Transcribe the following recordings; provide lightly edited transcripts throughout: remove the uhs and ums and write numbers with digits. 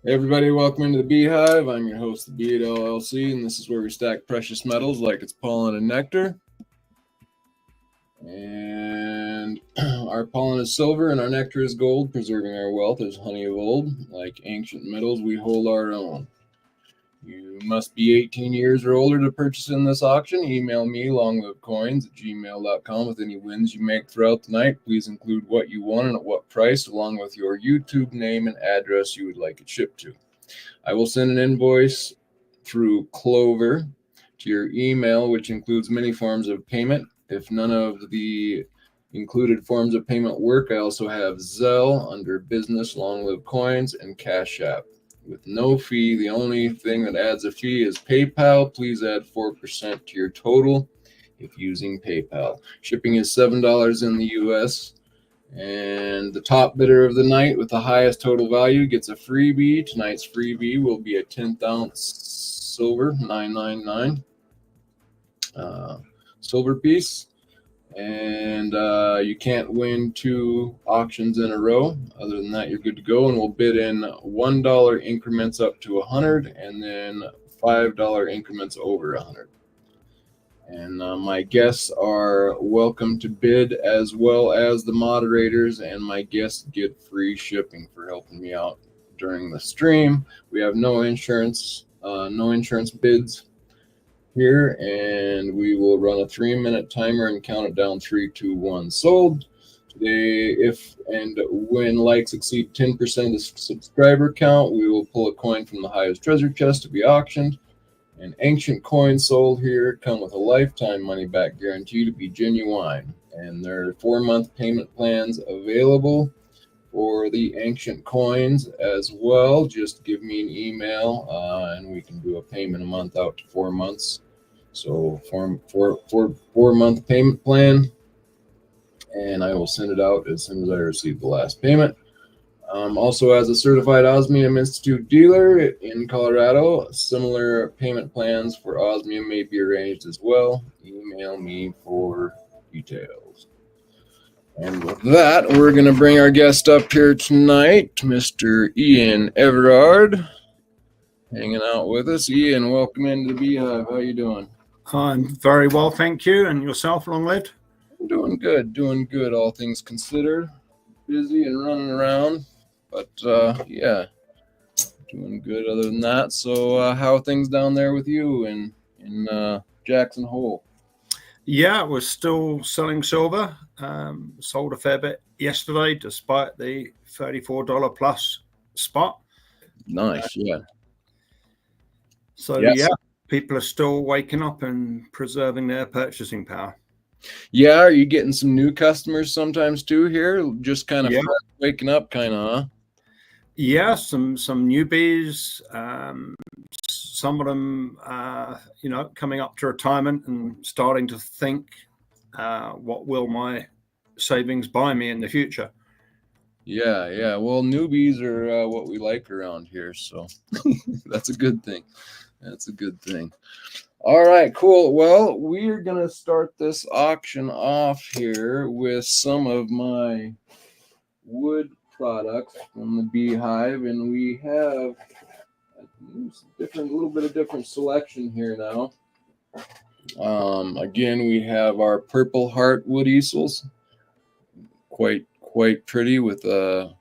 Hey everybody, welcome into the Beehive. I'm your host, TheBee at LLC, and this is where we stack precious metals like it's pollen and nectar. And our pollen is silver and our nectar is gold, preserving our wealth as honey of old. Like ancient metals, we hold our own. You must be 18 years or older to purchase in this auction. Email me, longlivecoins@gmail.com, with any wins you make throughout the night. Please include what you won and at what price, along with your YouTube name and address you would like it shipped to. I will send an invoice through Clover to your email, which includes many forms of payment. If none of the included forms of payment work, I also have Zelle under Business, Long Live Coins, and Cash App with no fee. The only thing that adds a fee is PayPal. Please add 4% to your total if using PayPal. Shipping is $7 in the US. And the top bidder of the night with the highest total value gets a freebie. Tonight's freebie will be a 10th ounce silver, 999 silver piece. And you can't win 2 auctions in a row. Other than that, you're good to go. And we'll bid in $1 increments up to 100, and then $5 increments over 100. And my guests are welcome to bid, as well as the moderators, and my guests get free shipping for helping me out during the stream. We have no insurance bids here, and we will run a 3-minute timer and count it down 3, 2, 1, sold. Today, if and when likes exceed 10% of the subscriber count, we will pull a coin from the highest treasure chest to be auctioned. And ancient coins sold here come with a lifetime money-back guarantee to be genuine. And there are 4-month payment plans available for the ancient coins as well. Just give me an email, and we can do a payment a month out to 4 months. So 4-month payment plan, and I will send it out as soon as I receive the last payment. Also, as a certified Osmium Institute dealer in Colorado, similar payment plans for Osmium may be arranged as well. Email me for details. And with that, we're going to bring our guest up here tonight, Mr. Ian Everard, hanging out with us. Ian, welcome into the Beehive. How you doing? I'm very well, thank you. And yourself, long lived? I'm doing good, all things considered. Busy and running around, but yeah, doing good other than that. So how are things down there with you in Jackson Hole? Yeah, we're still selling silver. Sold a fair bit yesterday, despite the $34 plus spot. Nice, yeah. So yes. Yeah, people are still waking up and preserving their purchasing power. Yeah, are you getting some new customers sometimes too here? Just kind of waking up, kind of, huh? Yeah, some newbies. Some of them, coming up to retirement and starting to think, what will my savings buy me in the future? Yeah. Well, newbies are what we like around here, so that's a good thing. All right, cool. Well, we're going to start this auction off here with some of my wood products from the Beehive, and we have a little bit of different selection here now. Again, we have our Purple Heart wood easels, quite pretty with a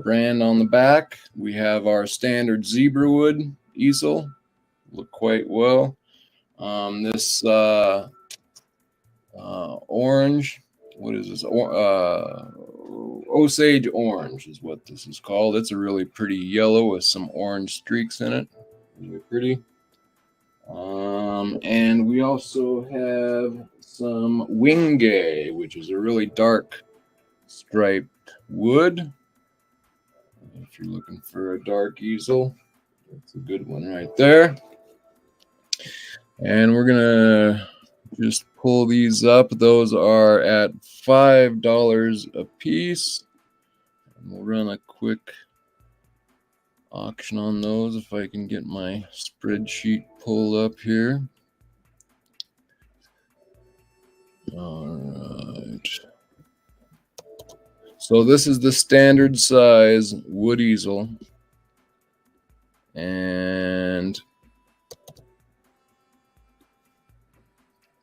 brand on the back. We have our standard zebra wood easel, look quite well. This orange, what is this? Osage orange is what this is called. It's a really pretty yellow with some orange streaks in it. Really pretty. And we also have some Wingay, which is a really dark striped wood. If you're looking for a dark easel, that's a good one right there. And we're gonna just pull these up. Those are at $5 a piece. And we'll run a quick auction on those if I can get my spreadsheet pulled up here. All right. So this is the standard size wood easel. And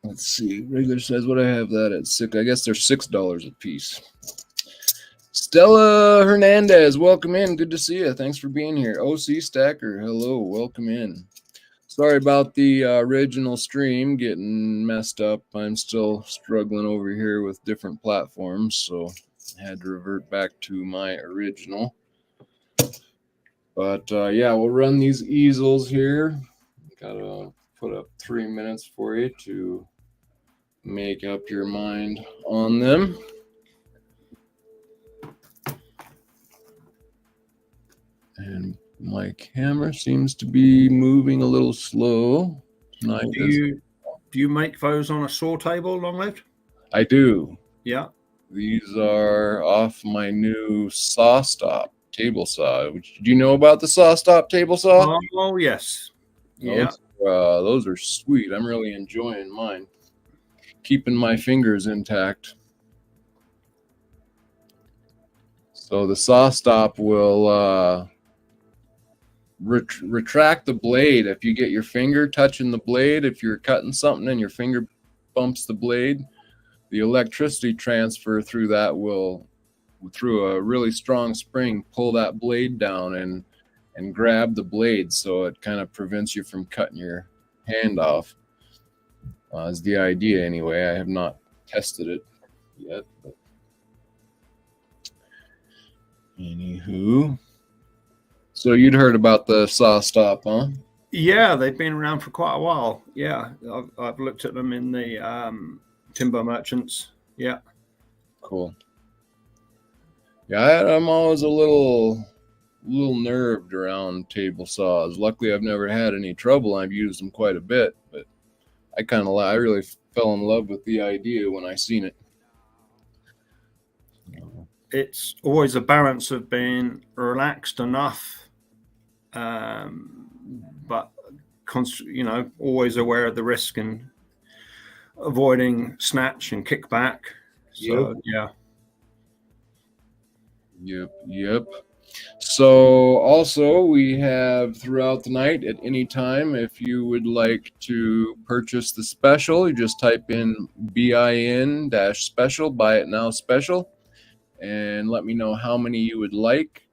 let's see, regular size. What I have that at $6. I guess they're $6 a piece. Stella Hernandez, welcome in. Good to see you. Thanks for being here. OC Stacker, hello, welcome in. Sorry about the original stream getting messed up. I'm still struggling over here with different platforms, so I had to revert back to my original. But yeah, we'll run these easels here. Gotta put up 3 minutes for you to make up your mind on them. And my camera seems to be moving a little slow tonight. Do you make those on a saw table, long lived? I do. Yeah. These are off my new saw stop table saw. Do you know about the saw stop table saw? Oh yes. Yeah. Those are sweet. I'm really enjoying mine. Keeping my fingers intact. So the saw stop will retract the blade if you get your finger touching the blade. If you're cutting something and your finger bumps the blade, the electricity transfer through that will, through a really strong spring, pull that blade down and grab the blade, so it kind of prevents you from cutting your hand off. Is the idea anyway. I have not tested it yet, but anywho. So you'd heard about the saw stop, huh? Yeah, they've been around for quite a while. Yeah, I've looked at them in the timber merchants. Yeah. Cool. Yeah, I'm always a little nerved around table saws. Luckily, I've never had any trouble. I've used them quite a bit, but I really fell in love with the idea when I seen it. It's always a balance of being relaxed enough, but always aware of the risk and avoiding snatch and kickback. So yeah. Yep. So also we have throughout the night at any time, if you would like to purchase the special, you just type in BIN-special, buy it now special, and let me know how many you would like.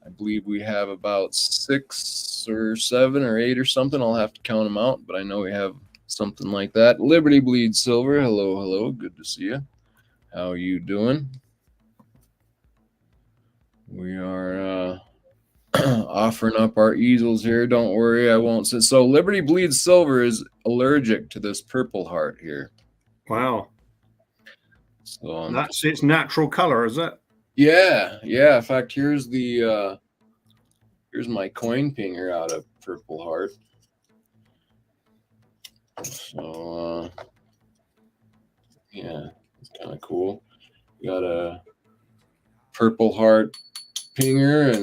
I believe we have about 6 or 7 or 8 or something. I'll have to count them out, but I know we have something like that. Liberty Bleed Silver, hello, good to see you. How you doing? We are offering up our easels here. Don't worry, I won't say. So Liberty Bleeds Silver is allergic to this purple heart here. Wow. So that's its natural color, is it? Yeah. In fact, here's my coin pinger out of purple heart. So yeah, it's kind of cool. You got a purple heart pinger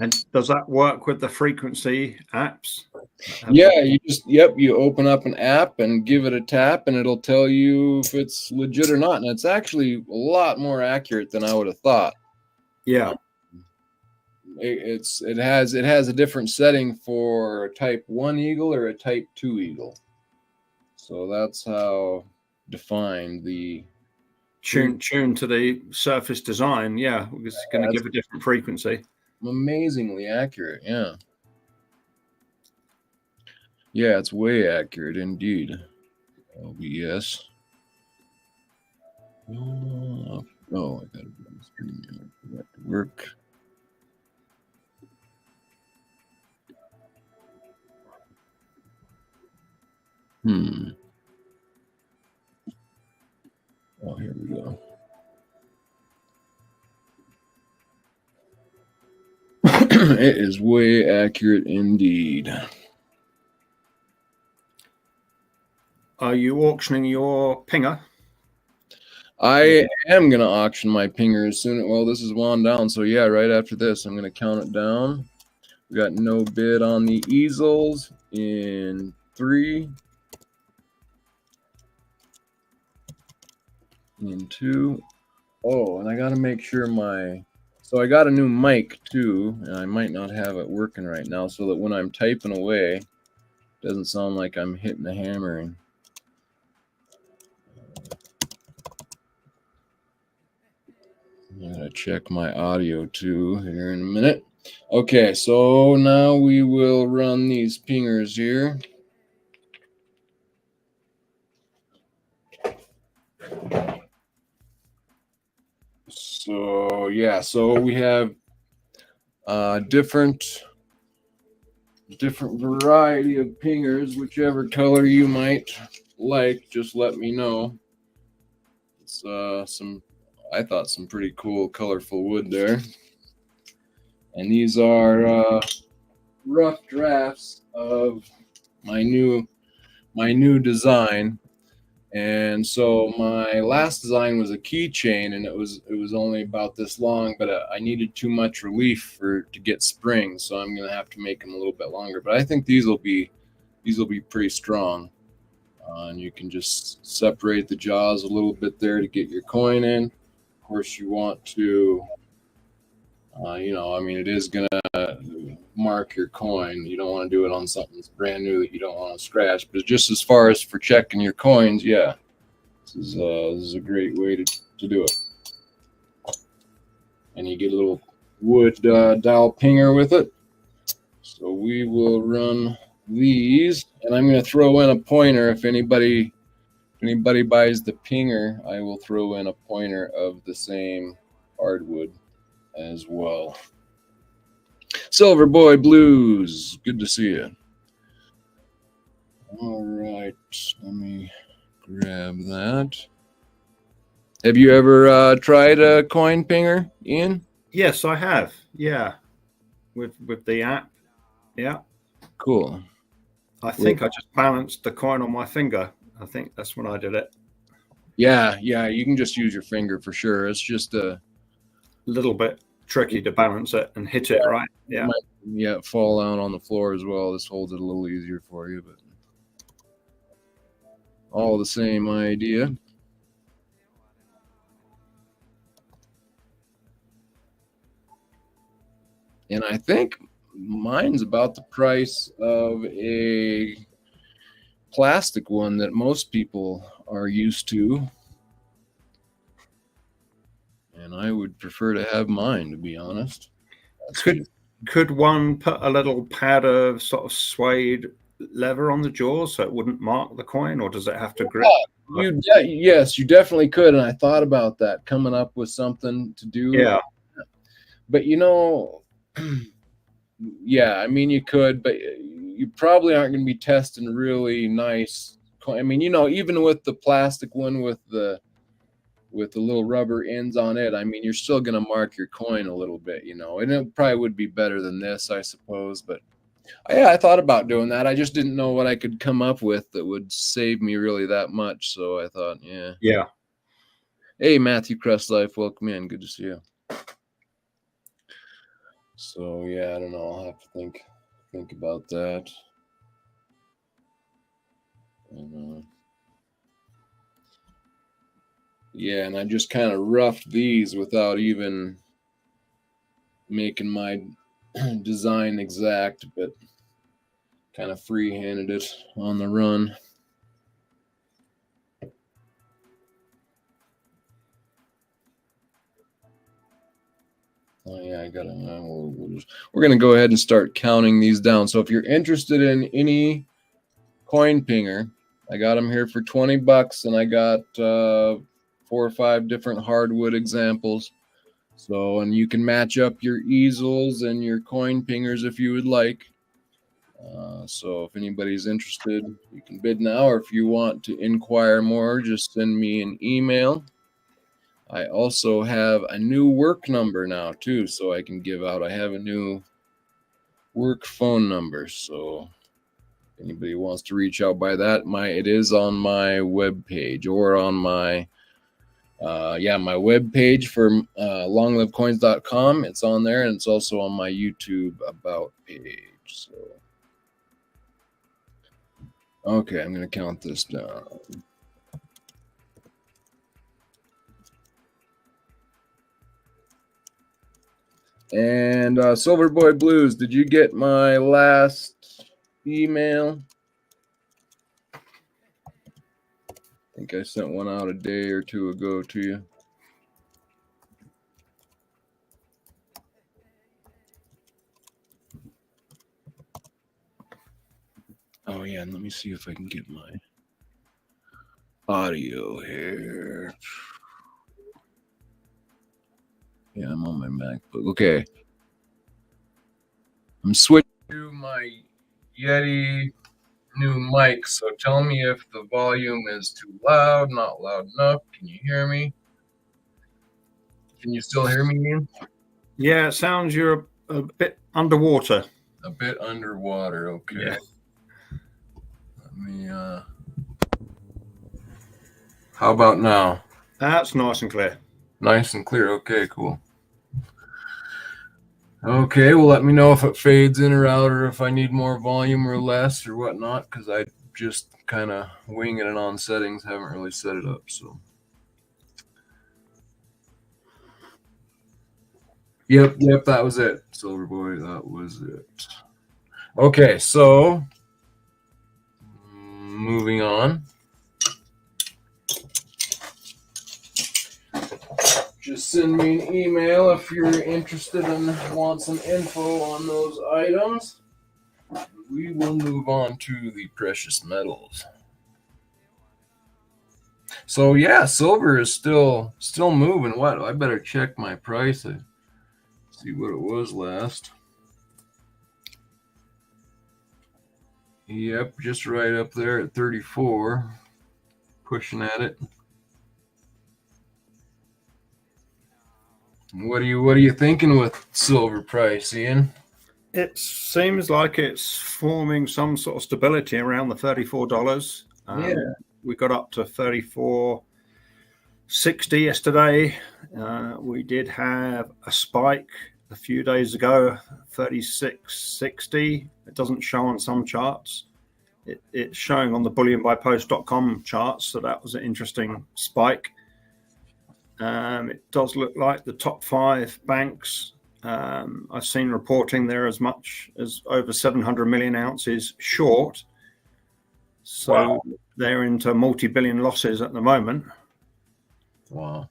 And does that work with the frequency apps? Yeah, you open up an app and give it a tap, and it'll tell you if it's legit or not. And it's actually a lot more accurate than I would have thought. Yeah. It has a different setting for a type 1 eagle or a type 2 eagle. So that's how defined the tune to the surface design. Yeah, it's going to give a different frequency. Amazingly accurate. Yeah, it's way accurate indeed. LBS. Oh, I gotta be on the screen here for that to work. Oh, here we go. It is way accurate indeed. Are you auctioning your pinger? I am going to auction my pinger as soon as, well, this is wound down. So yeah, right after this, I'm going to count it down. We got no bid on the easels in 3, in 2. Oh, and I got to make sure my So I got a new mic too, and I might not have it working right now, so that when I'm typing away, it doesn't sound like I'm hitting the hammering. I'm gonna check my audio too here in a minute. Okay, so now we will run these pingers here. So yeah, so we have different variety of pingers, whichever color you might like. Just let me know. It's I thought some pretty cool, colorful wood there. And these are rough drafts of my new design. And so my last design was a keychain, and it was only about this long, but I needed too much relief to get springs, so I'm gonna have to make them a little bit longer. But I think these will be pretty strong. And you can just separate the jaws a little bit there to get your coin in. Of course, you want to, I mean, it is gonna mark your coin. You don't want to do it on something that's brand new that you don't want to scratch. But just as far as for checking your coins, yeah, this is a great way to do it. And you get a little wood dowel pinger with it. So we will run these, and I'm going to throw in a pointer. If anybody buys the pinger, I will throw in a pointer of the same hardwood as well. Silver Boy Blues, good to see you. All right, let me grab that. Have you ever tried a coin pinger, Ian? Yes, I have. Yeah, with the app. Yeah. Cool. I think I just balanced the coin on my finger. I think that's when I did it. Yeah, you can just use your finger for sure. It's just a little bit tricky to balance it and hit it right. Yeah. It might, fall down on the floor as well. This holds it a little easier for you, but all the same idea. And I think mine's about the price of a plastic one that most people are used to. And I would prefer to have mine, to be honest. Could one put a little pad of sort of suede leather on the jaws so it wouldn't mark the coin, or does it have to grip? Yes, you definitely could. And I thought about that, coming up with something to do. Yeah. But yeah, I mean, you could, but you probably aren't going to be testing really nice. I mean, even with the plastic one with the little rubber ends on it, I mean, you're still going to mark your coin a little bit, and it probably would be better than this, I suppose. But yeah, I thought about doing that. I just didn't know what I could come up with that would save me really that much. So I thought, yeah. Hey, Matthew Crest Life, welcome in. Good to see you. So yeah, I don't know. I'll have to think about that. And, yeah, and I just kind of roughed these without even making my design exact, but kind of free-handed it on the run. Oh yeah, we're gonna go ahead and start counting these down. So if you're interested in any coin pinger, I got them here for $20, and I got 4 or 5 different hardwood examples. So, and you can match up your easels and your coin pingers if you would like. So if anybody's interested, you can bid now, or if you want to inquire more, just send me an email. I also have a new work number now too, so I can give out. I have a new work phone number, so if anybody wants to reach out by that, it is on my webpage or on my my webpage for longlivecoins.com. It's on there, and it's also on my YouTube about page. So okay, I'm gonna count this down. And Silverboy Blues, did you get my last email? I think I sent one out a day or two ago to you. Oh, yeah, and let me see if I can get my audio here. Yeah, I'm on my MacBook. Okay. I'm switching to my Yeti new mic, so tell me if the volume is too loud, not loud enough. Can you hear me? Can you still hear me, Ian? Yeah, it sounds you're a bit underwater. A bit underwater, okay. Yeah. Let me, how about now? That's nice and clear. Nice and clear, okay, cool. Okay, well, let me know if it fades in or out or if I need more volume or less or whatnot, because I just kind of winging it on settings, haven't really set it up, so. Yep, that was it, Silverboy, that was it. Okay, so moving on. Just send me an email if you're interested and want some info on those items. We will move on to the precious metals. So yeah, silver is still moving. What? I better check my price and see what it was last. Yep, just right up there at 34. Pushing at it. What are you thinking with silver price, Ian? It seems like it's forming some sort of stability around the $34. Yeah. We got up to $34.60 yesterday. We did have a spike a few days ago, $36.60. It doesn't show on some charts. It's showing on the bullionbypost.com charts, so that was an interesting spike. It does look like the top 5 banks, I've seen reporting they're as much as over 700 million ounces short. So wow. They're into multi-billion losses at the moment. Wow.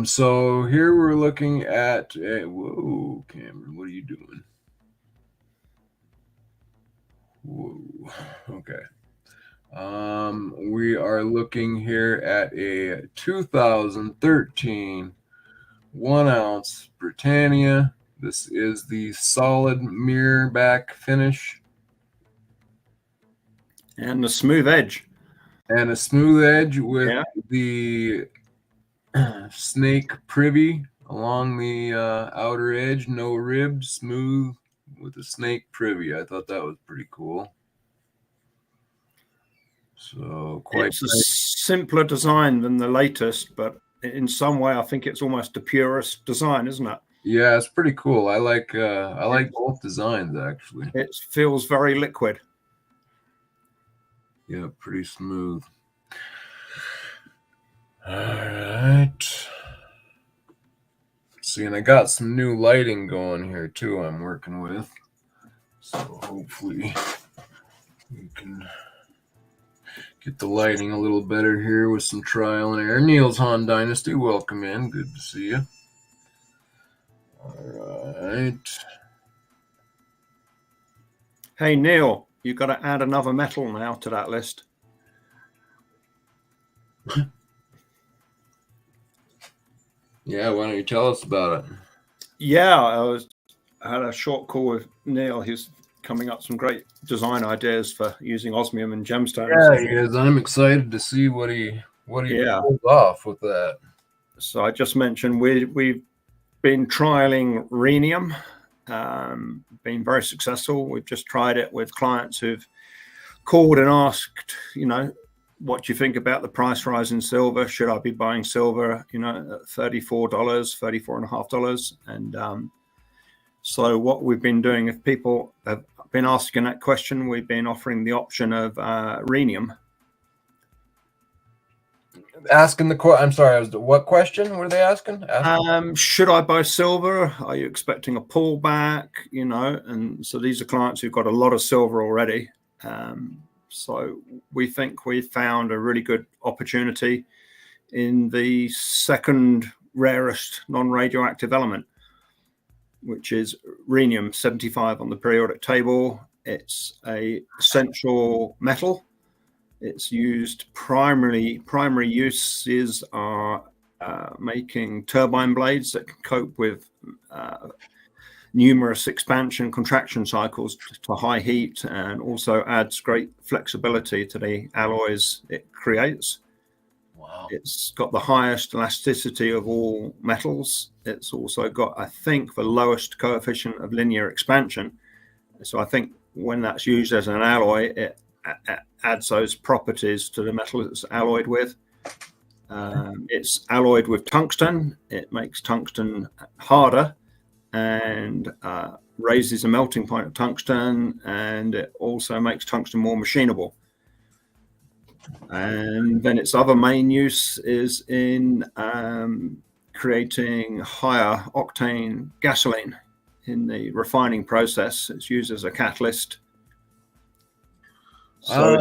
So here we're looking at whoa, Cameron, what are you doing? Whoa. Okay. We are looking here at a 2013 1 ounce Britannia. This is the solid mirror back finish. And the smooth edge. And a smooth edge with the snake privy along the outer edge, no ribbed, smooth with a snake privy. I thought that was pretty cool. So it's a simpler design than the latest, but in some way I think it's almost the purest design, isn't it? Yeah, it's pretty cool. I like both designs actually. It feels very liquid. Yeah, pretty smooth. All right. See, and I got some new lighting going here too I'm working with. So hopefully we can get the lighting a little better here with some trial and error. Neil's Han Dynasty, welcome in. Good to see you. All right. Hey, Neil, you've got to add another metal now to that list. Yeah, why don't you tell us about it? Yeah, I had a short call with Neil. He's coming up with some great design ideas for using osmium and gemstones. Yeah, he is. I'm excited to see what he pulled off with that. So I just mentioned we've been trialing rhenium, been very successful. We've just tried it with clients who've called and asked, what do you think about the price rise in silver? Should I be buying silver, at $34, $34.50? And so what we've been doing, if people have been asking that question, we've been offering the option of rhenium. asking I'm sorry, what question were they asking? Should I buy silver? Are you expecting a pullback? You know, and so these are clients who've got a lot of silver already. So we think we found a really good opportunity in the second rarest non-radioactive element, which is rhenium-75 on the periodic table. It's a essential metal. It's used primary uses are making turbine blades that can cope with numerous expansion contraction cycles to high heat, and also adds great flexibility to the alloys it creates. Wow. It's got the highest elasticity of all metals. It's also got, I think, the lowest coefficient of linear expansion. So I think when that's used as an alloy, it adds those properties to the metal it's alloyed with. It's alloyed with tungsten. It makes tungsten harder and raises the melting point of tungsten, and it also makes tungsten more machinable. And then its other main use is in creating higher octane gasoline in the refining process. It's used as a catalyst. So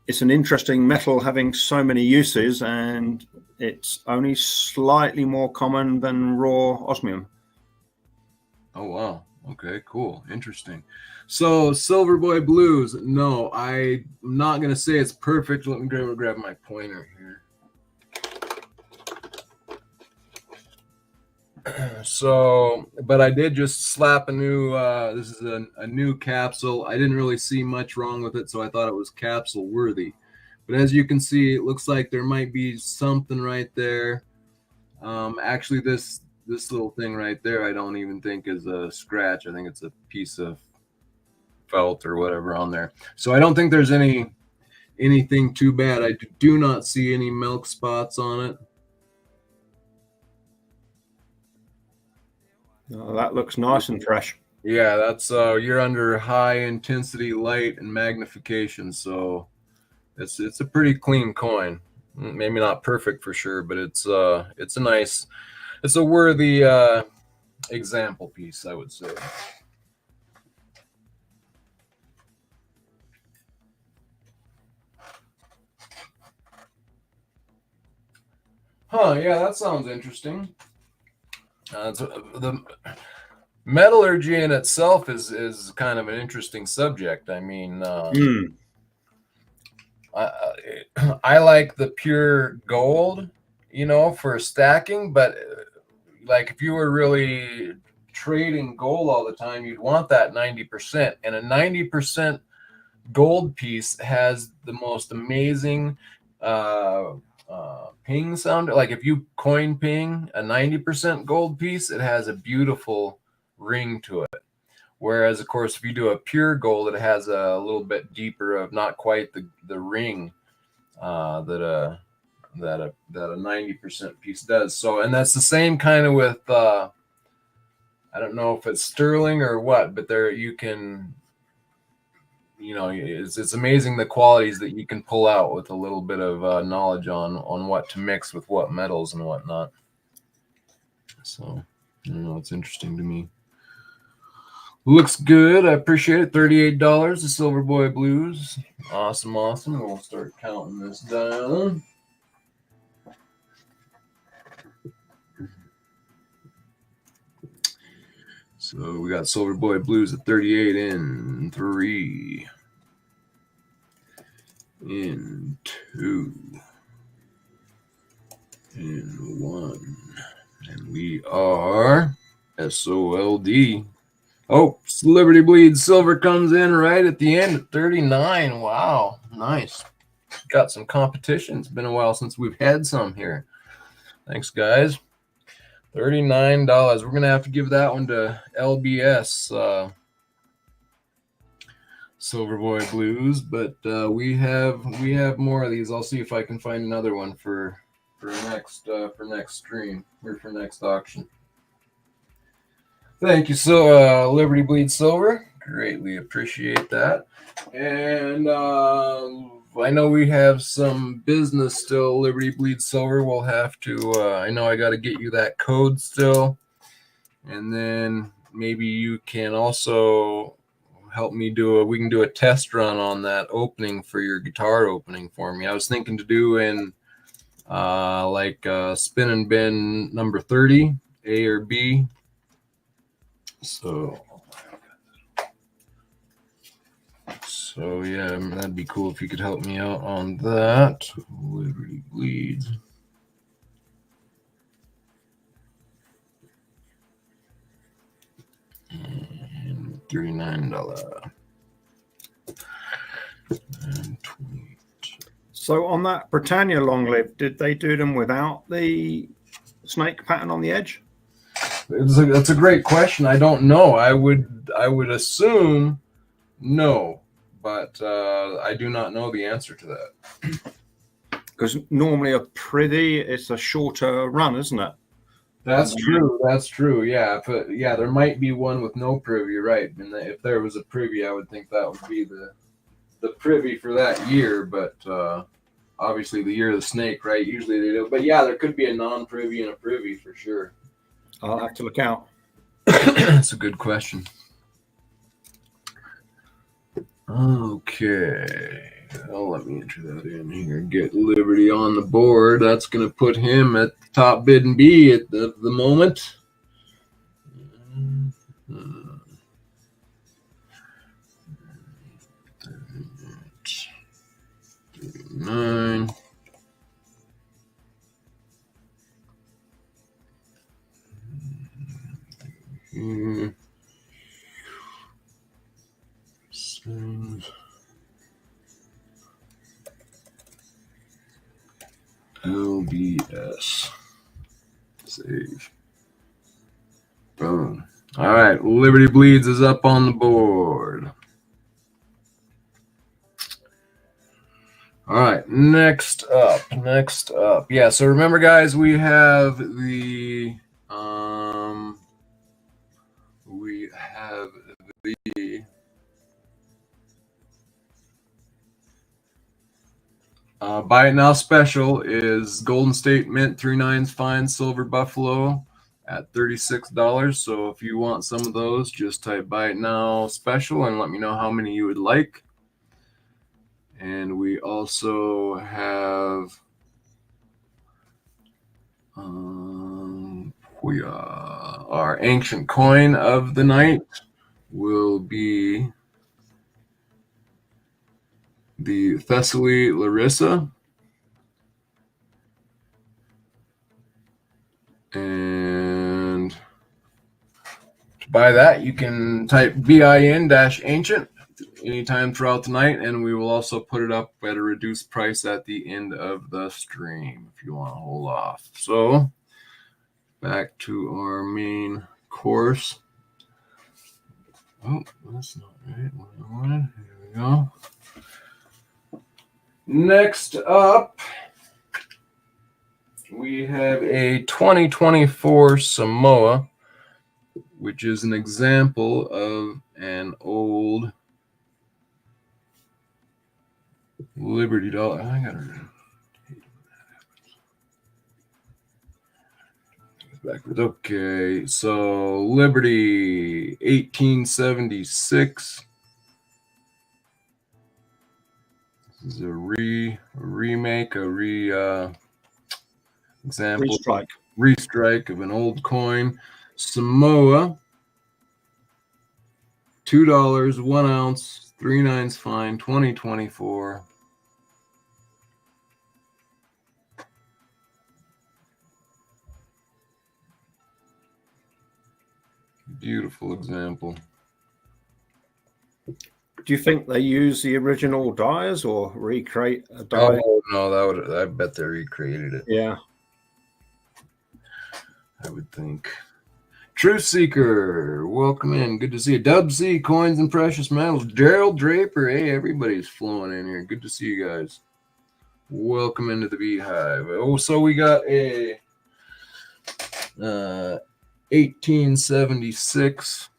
it's an interesting metal having so many uses, and it's only slightly more common than raw osmium. Oh, wow. Okay, cool. Interesting. So Silver Boy Blues, no, I'm not going to say it's perfect. Let me grab my pointer here. So, but I did just slap a new, this is a new capsule. I didn't really see much wrong with it, so I thought it was capsule worthy. But as you can see, it looks like there might be something right there. Actually, this little thing right there, I don't even think is a scratch. I think it's a piece of felt or whatever on there. So I don't think there's anything too bad. I do not see any milk spots on it. Oh, that looks nice and fresh. Yeah, that's you're under high intensity light and magnification, so it's a pretty clean coin. Maybe not perfect for sure, but it's a nice, it's a worthy example piece, I would say. Huh, yeah, that sounds interesting. The metallurgy in itself is kind of an interesting subject. I mean, I like the pure gold, you know, for stacking, but like if you were really trading gold all the time, you'd want that 90%. And a 90% gold piece has the most amazing ping sound. Like if you coin ping a 90% gold piece, it has a beautiful ring to it. Whereas, of course, if you do a pure gold, it has a little bit deeper of not quite the ring that a 90% piece does. So, and that's the same kind of with I don't know if it's sterling or what, but there you can, you know, it's amazing the qualities that you can pull out with a little bit of knowledge on what to mix with what metals and whatnot. So, I don't know, it's interesting to me. Looks good. I appreciate it. $38, the Silver Boy Blues. Awesome. We'll start counting this down. So we got Silver Boy Blues at 38 in 3, in 2, in 1, and we are SOLD. Oh, Liberty Bleed Silver comes in right at the end at 39. Wow, nice. Got some competition. It's been a while since we've had some here. Thanks, guys. $39. We're gonna have to give that one to LBS Silver Boy Blues, but we have more of these. I'll see if I can find another one for next stream or for next auction. Thank you, so Liberty Bleed Silver. Greatly appreciate that. And I know we have some business still. Liberty Bleeds Silver. We'll have to. I know I got to get you that code still, and then maybe you can also help me we can do a test run on that opening for your guitar opening for me. I was thinking to do in spin and bin number 30, A or B. So yeah, that'd be cool if you could help me out on that. Liberty Bleeds. And $39. And 20. So on that Britannia long live, did they do them without the snake pattern on the edge? That's a great question. I don't know. I would assume no, but I do not know the answer to that. Because normally a privy, it's a shorter run, isn't it? That's true. That's true. Yeah, but yeah, there might be one with no privy, right? And if there was a privy, I would think that would be the privy for that year. But obviously, the year of the snake, right? Usually they do. But yeah, there could be a non-privy and a privy for sure. I'll have to look out. That's a good question. Okay. Well, let me enter that in here. Get Liberty on the board. That's going to put him at the top bid and B at the moment. 39. Save. LBS. Save. Boom. All right, Liberty Bleeds is up on the board. All right, next up. Yeah, so remember, guys, we have the Buy It Now special is Golden State Mint 3/9 fine silver buffalo at $36. So if you want some of those, just type Buy It Now special and let me know how many you would like. And we also have our ancient coin of the night will be the Thessaly Larissa. And to buy that, you can type BIN-ancient anytime throughout the night, and we will also put it up at a reduced price at the end of the stream if you want to hold off. So back to our main course. Oh, that's not right. Here we go. Next up, we have a 2024 Samoa, which is an example of an old Liberty dollar. I got it backwards. Okay, so Liberty 1876. This is a remake, example, restrike of an old coin. Samoa, $2, 1 ounce, 3/9 fine, 2024. Beautiful example. Do you think they use the original dyes or recreate a dye? Oh no, I bet they recreated it. Yeah, I would think. Truth Seeker, welcome in. Good to see you. Dub C, Coins and Precious Metals. Gerald Draper, hey, everybody's flowing in here. Good to see you guys. Welcome into the Beehive. Oh, so we got a 1876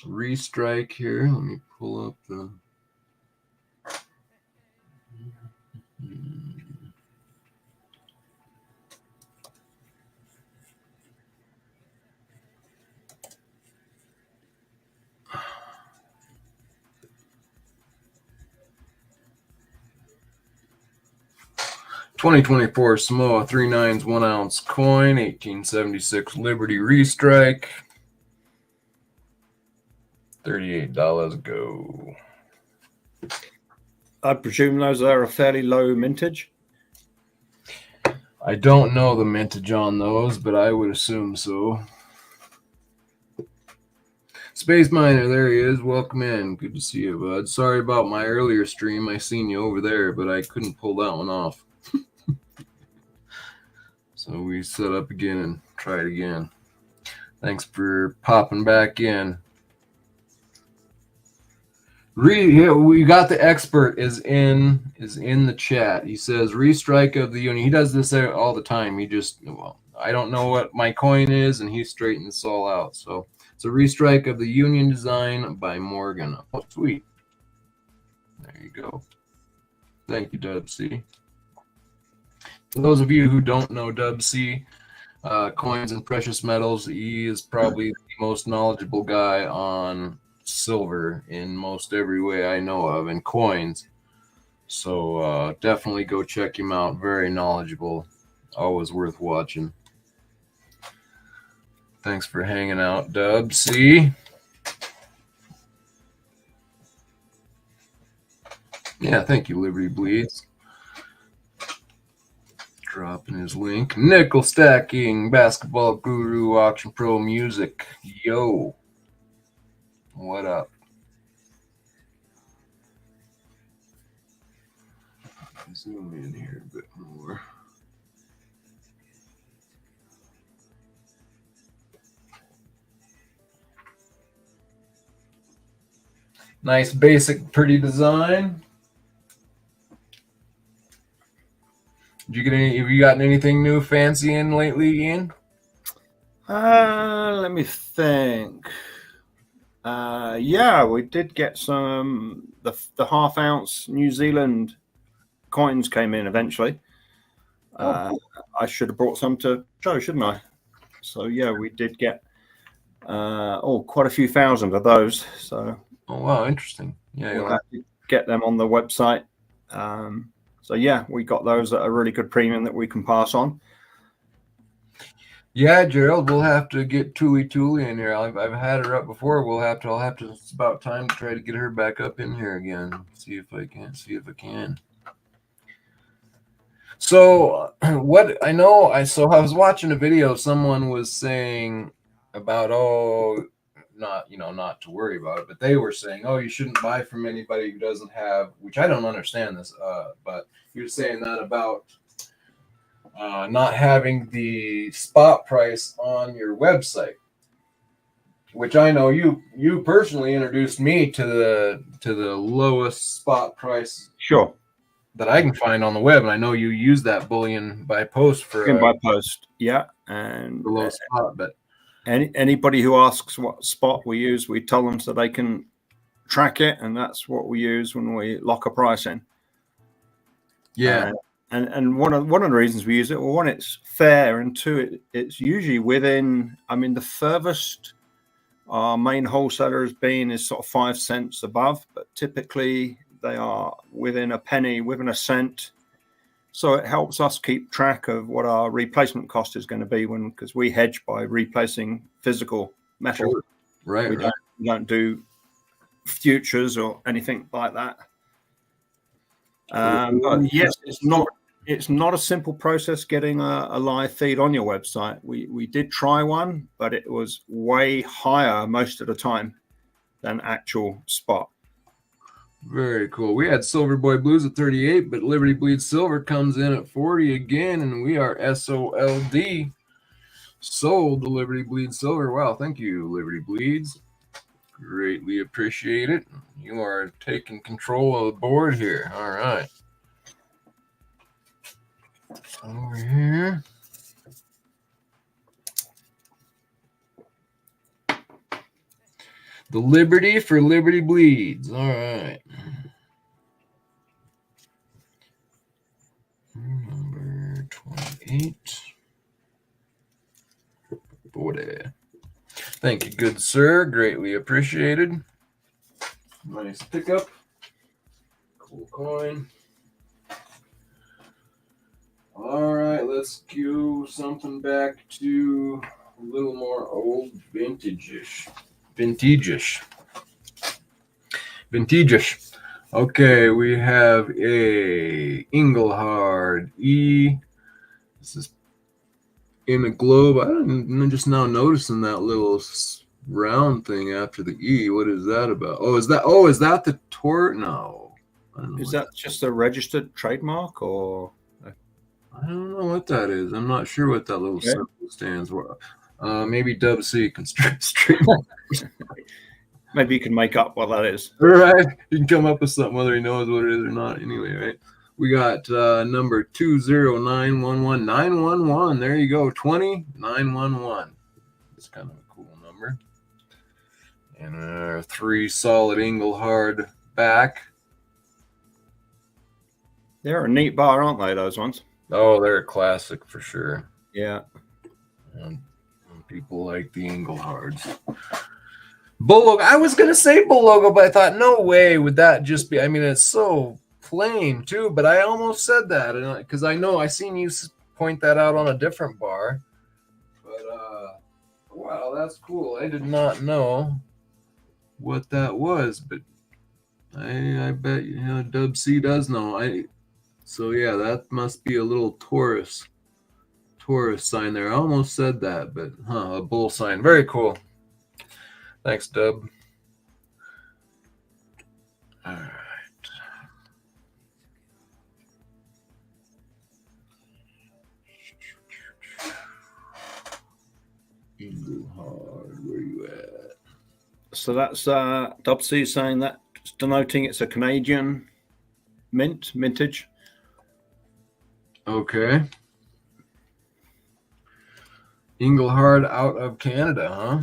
restrike here. Let me pull up the 2024 Samoa 3 9s 1 ounce coin, 1876 Liberty Restrike, $38 go. I presume those are a fairly low mintage. I don't know the mintage on those, but I would assume so. Space Miner, there he is. Welcome in. Good to see you, bud. Sorry about my earlier stream. I seen you over there, but I couldn't pull that one off. So we set up again and try it again. Thanks for popping back in. We got the expert is in the chat. He says restrike of the union. He does this all the time. He just, well, I don't know what my coin is, and he straightens this all out. So it's a restrike of the union design by Morgan. Oh, sweet. There you go. Thank you, Dub C. For those of you who don't know Dub C, coins and precious metals, he is probably the most knowledgeable guy on silver in most every way I know of, and coins. So definitely go check him out. Very knowledgeable. Always worth watching. Thanks for hanging out, Dub C. Yeah, thank you, Liberty Bleeds. Dropping his link. Nickel stacking, basketball guru, auction pro music. Yo. What up? Zoom in here a bit more. Nice, basic, pretty design. Did you get any? Have you gotten anything new, fancy in lately, Ian? Let me think. Yeah, we did get some. The half ounce New Zealand coins came in eventually. Cool. I should have brought some to show, shouldn't I? So yeah, we did get quite a few thousand of those. So oh wow, interesting. Yeah, we'll have to get them on the website. So yeah, we got those at a really good premium that we can pass on. Yeah, Gerald, we'll have to get Tuli in here. I've had her up before. I'll have to. It's about time to try to get her back up in here again. See if I can. So what I know, I was watching a video. Someone was saying about not to worry about it, but they were saying, you shouldn't buy from anybody who doesn't have, which I don't understand this, but you're saying that about not having the spot price on your website, which I know you personally introduced me to the lowest spot price Sure. that I can find on the web, and I know you use that bullion by post for by post, yeah, and the low spot, but. Anybody who asks what spot we use, we tell them so they can track it, and that's what we use when we lock a price in. Yeah, and one of the reasons we use it, well, one, it's fair, and two, it's usually within. I mean, the furthest our main wholesaler has been is sort of 5 cents above, but typically they are within a penny, within a cent. So it helps us keep track of what our replacement cost is going to be because we hedge by replacing physical metal. Sure. Right. We don't do futures or anything like that. But yes, it's not a simple process getting a live feed on your website. We did try one, but it was way higher most of the time than actual spot. Very cool. We had Silver Boy Blues at 38, but Liberty Bleeds Silver comes in at 40 again, and we are SOLD. Sold the Liberty Bleeds Silver. Wow, thank you, Liberty Bleeds. Greatly appreciate it. You are taking control of the board here. All right. Over here. The Liberty for Liberty Bleeds. All right. Number 28. 40. Thank you, good sir. Greatly appreciated. Nice pickup. Cool coin. let's do something back to a little more old vintage-ish. Okay, we have a Engelhard E. This is in a globe. I'm just now noticing that little round thing after the E. What is that about? Oh, is that the Tor? No. I don't know. Is that just a registered trademark, or? I don't know what that is. I'm not sure what that little symbol stands for. Maybe TheBee can straight. Maybe you can make up what that is. Right. You can come up with something whether he knows what it is or not. Anyway, right? We got number 20911 There you go. 20911. It's kind of a cool number. And our 3 solid Engelhard back. They're a neat bar, aren't they, those ones? Oh, they're a classic for sure. Yeah. And people like the Engelhards. Bull logo. I was going to say bull logo, but I thought, no way would that just be. I mean, it's so plain too, but I almost said that because I know I seen you point that out on a different bar. But wow, that's cool. I did not know what that was, but I bet TheBee does know. So yeah, that must be a little Taurus sign there. I almost said that, but a bull sign. Very cool. Thanks, Dub. All right. Engelhard, where you at? So that's TheBee saying that, denoting it's a Canadian mintage. Okay. Engelhard out of Canada, huh?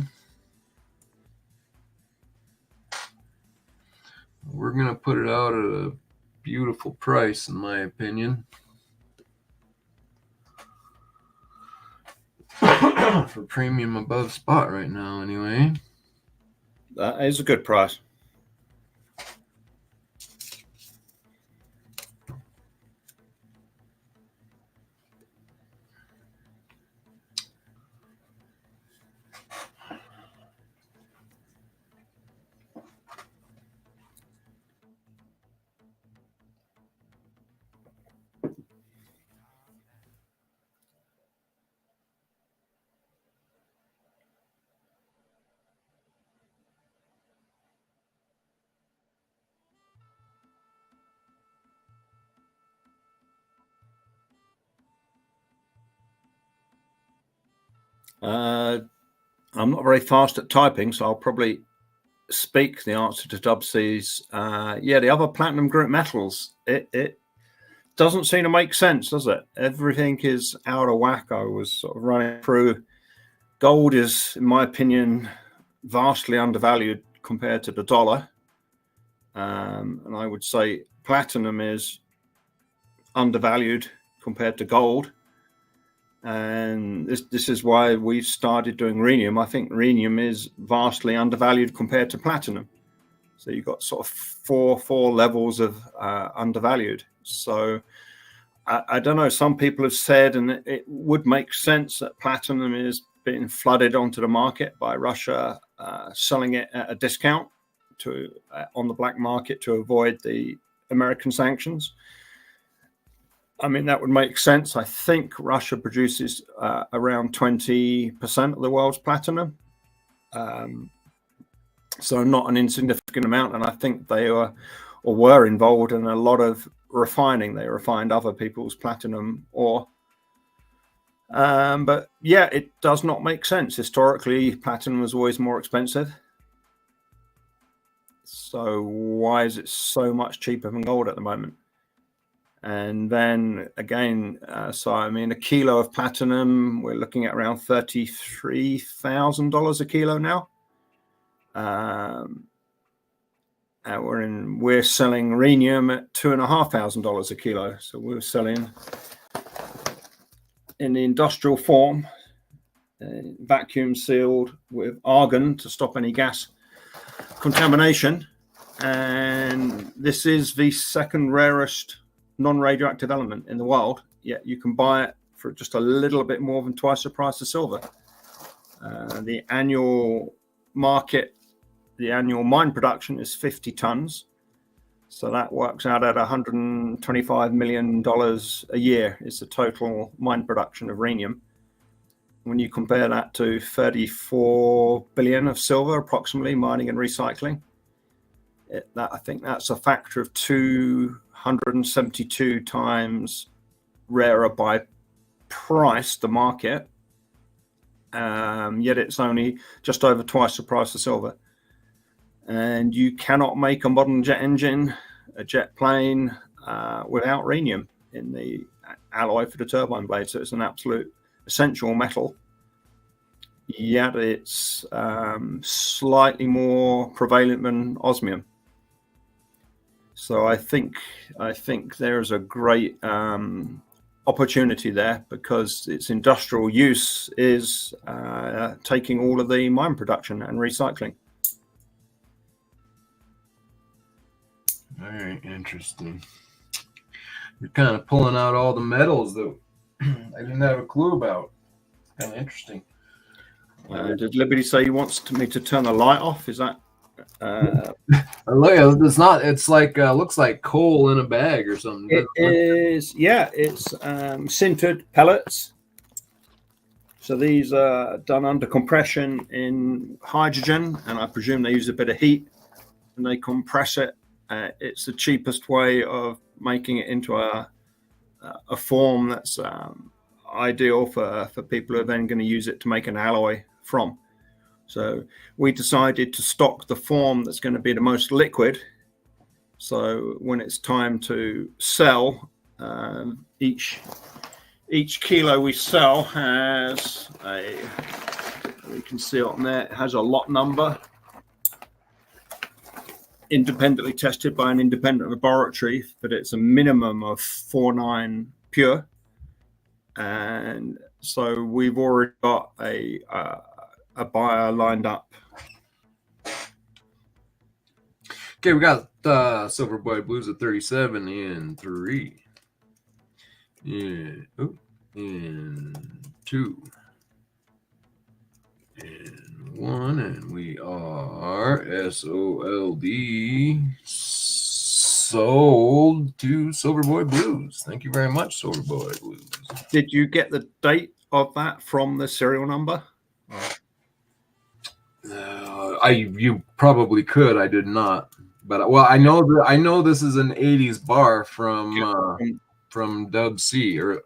We're going to put it out at a beautiful price, in my opinion. For premium above spot right now, anyway. That is a good price. I'm not very fast at typing, so I'll probably speak the answer to TheBee's. Yeah, the other platinum group metals, it doesn't seem to make sense, does it? Everything is out of whack. I was sort of running through. Gold is, in my opinion, vastly undervalued compared to the dollar. And I would say platinum is undervalued compared to gold. And this is why we started doing rhenium. I think rhenium is vastly undervalued compared to platinum. So you've got sort of four levels of undervalued. So I don't know. Some people have said, and it would make sense, that platinum is being flooded onto the market by Russia selling it at a discount on the black market to avoid the American sanctions. I mean, that would make sense. I think Russia produces around 20% of the world's platinum. So not an insignificant amount. And I think they were involved in a lot of refining. They refined other people's platinum ore. But yeah, it does not make sense. Historically, platinum was always more expensive. So why is it so much cheaper than gold at the moment? And then again, so I mean, a kilo of platinum, we're looking at around $33,000 a kilo now. We're selling rhenium at $2,500 a kilo. So we're selling in the industrial form, vacuum sealed with argon to stop any gas contamination. And this is the second rarest non-radioactive element in the world, yet you can buy it for just a little bit more than twice the price of silver. The annual market, the annual mine production is 50 tons. So that works out at $125 million a year is the total mine production of rhenium. When you compare that to 34 billion of silver, approximately, mining and recycling, I think that's a factor of 272 times rarer by price, the market. Yet it's only just over twice the price of silver. And you cannot make a modern jet engine, a jet plane, without rhenium in the alloy for the turbine blade. So it's an absolute essential metal. Yet it's slightly more prevalent than osmium. So I think there's a great opportunity there, because its industrial use is taking all of the mine production and recycling. Very interesting. You're kind of pulling out all the metals that I didn't have a clue about. Kind of interesting. Did Liberty say he wants me to turn the light off? Is that? Look, it's not. It's like looks like coal in a bag or something. It is. Yeah, it's sintered pellets. So these are done under compression in hydrogen, and I presume they use a bit of heat, and they compress it. It's the cheapest way of making it into a form that's ideal for people who are then going to use it to make an alloy from. So we decided to stock the form that's going to be the most liquid. So when it's time to sell, each kilo we sell has we can see it on there, it has a lot number, independently tested by an independent laboratory, but it's a minimum of 49 pure. And so we've already got a buyer lined up. Okay, we got Silver Boy Blues at 37 in 3. In 2. And 1. And we are SOLD sold to Silver Boy Blues. Thank you very much, Silver Boy Blues. Did you get the date of that from the serial number? You probably could. I did not, but well, I know this is an '80s bar from Dub C. Or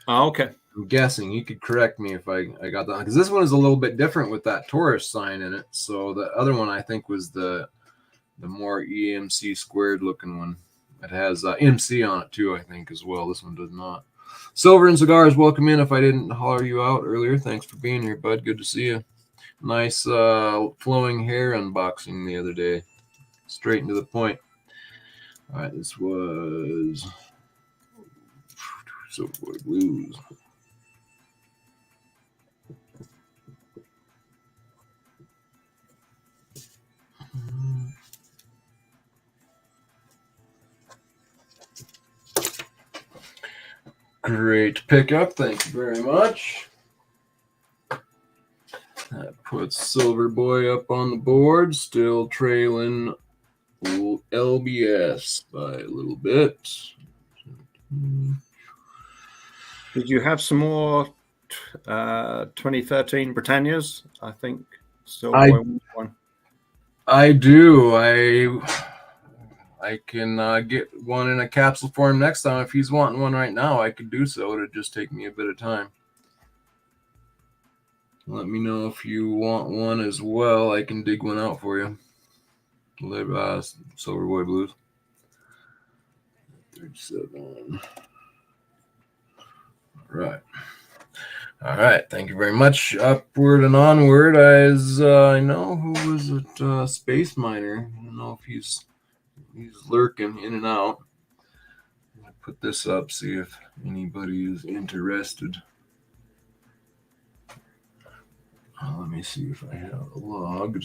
okay. I'm guessing you could correct me if I got that, because this one is a little bit different with that Taurus sign in it. So the other one I think was the more EMC squared looking one. It has MC on it too, I think, as well. This one does not. Silver and Cigars, welcome in. If I didn't holler you out earlier, thanks for being here, bud. Good to see you. Nice flowing hair unboxing the other day. Straight and to the point. All right, this was Silver Boy Blues. Great pickup. Thank you very much. That puts Silver Boy up on the board, still trailing LBS by a little bit. Did you have some more 2013 Britannias? I think Silver Boy one. I do. I can get one in a capsule for him next time. If he's wanting one right now, I could do so. It'd just take me a bit of time. Let me know if you want one as well. I can dig one out for you. Silver Boy Blues. 37. All right. Thank you very much. Upward and onward. As I know, who was it? Space Miner. I don't know if he's lurking in and out. I'll put this up, see if anybody is interested. Let me see if I have it logged.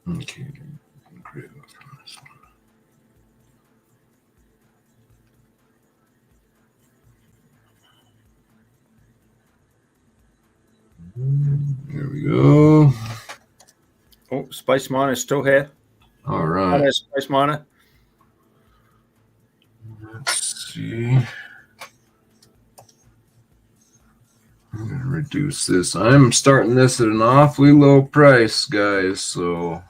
Okay. There we go. Oh, Space Miner's still here. All right. Hello, Space Miner. Let's see. I'm going to reduce this. I'm starting this at an awfully low price, guys, so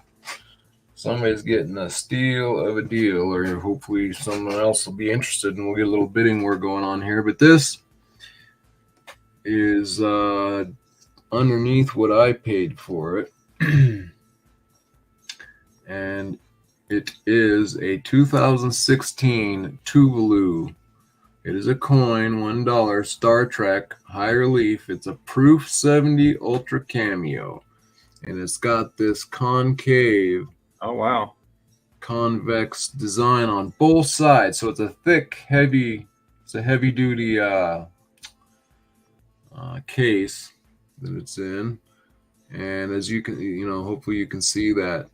somebody's getting a steal of a deal, or hopefully someone else will be interested, and we'll get a little bidding war going on here. But this is underneath what I paid for it. And it is a 2016 Tuvalu. It is a coin, $1, Star Trek, high relief. It's a Proof 70 Ultra Cameo. And it's got this concave, oh wow, convex design on both sides. So it's a thick, heavy, it's a heavy duty case that it's in. And as you can, hopefully you can see that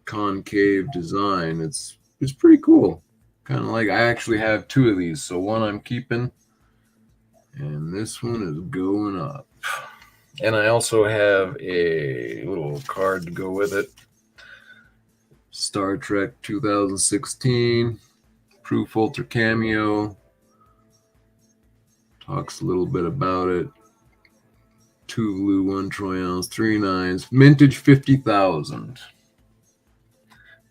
concave design. It's pretty cool. Kind of like, I actually have two of these. So one I'm keeping, and this one is going up. And I also have a little card to go with it. Star Trek 2016 Proof Ultra Cameo. Talks a little bit about it. 2 blue, 1 troy ounce, 3 nines. Mintage 50,000.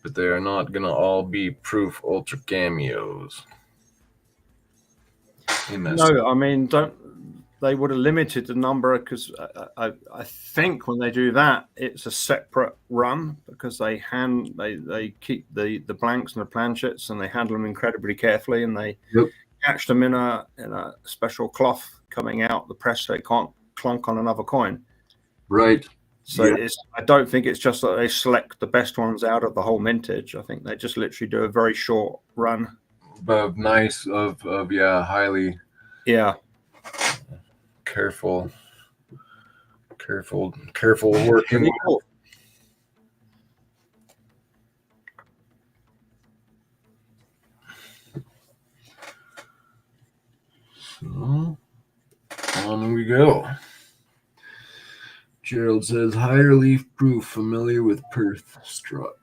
But they are not going to all be Proof Ultra Cameos. No, I mean, they would have limited the number, because I think when they do that, it's a separate run, because they keep the blanks and the planchets, and they handle them incredibly carefully, and they catch them in a special cloth coming out the press, so it can't clunk on another coin. Right. So I don't think it's just that they select the best ones out of the whole mintage. I think they just literally do a very short run. Of nice, highly careful working. Cool. So on we go. Gerald says, high relief proof, familiar with Perth struck.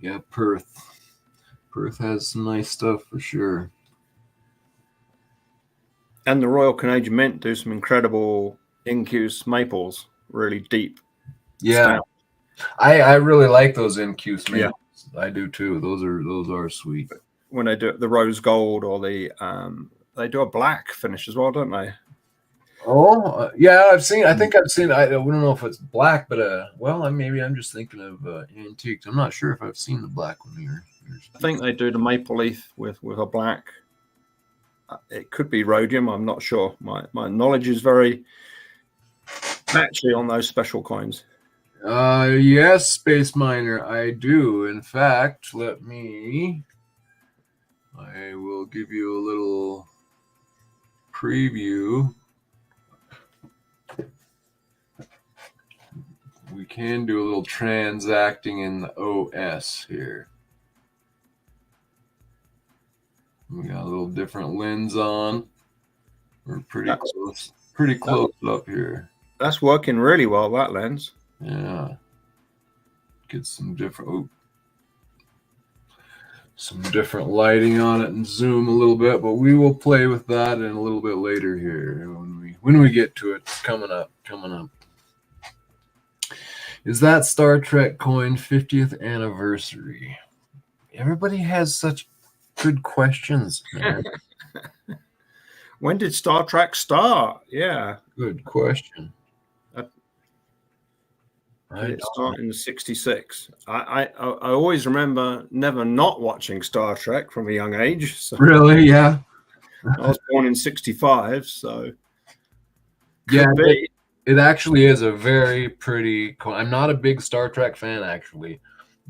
Yeah, Perth. Perth has some nice stuff for sure. And the Royal Canadian Mint do some incredible incuse maples, really deep. Yeah. Stout. I really like those incuse maples. Yeah. I do too. Those are sweet. When they do the rose gold, or they do a black finish as well, don't they? Oh, yeah, I think I've seen. I don't know if it's black, but maybe I'm just thinking of antiques. I'm not sure if I've seen the black one here. I think they do the maple leaf with a black. It could be rhodium. I'm not sure. My knowledge is very patchy on those special coins. Yes, Space Miner, I do. In fact, I will give you a little preview. We can do a little transacting in the OS here. We got a little different lens on. We're pretty close up here. That's working really well, that lens. Yeah. Get some different lighting on it and zoom a little bit, but we will play with that in a little bit later here when we get to it. It's coming up. Is that Star Trek coin 50th anniversary? Everybody has such good questions, man. When did Star Trek start? Yeah. Good question. It started in '66. I always remember never not watching Star Trek from a young age. So really? Yeah. I was born in '65, so yeah. It actually is a very pretty coin. I'm not a big Star Trek fan, actually,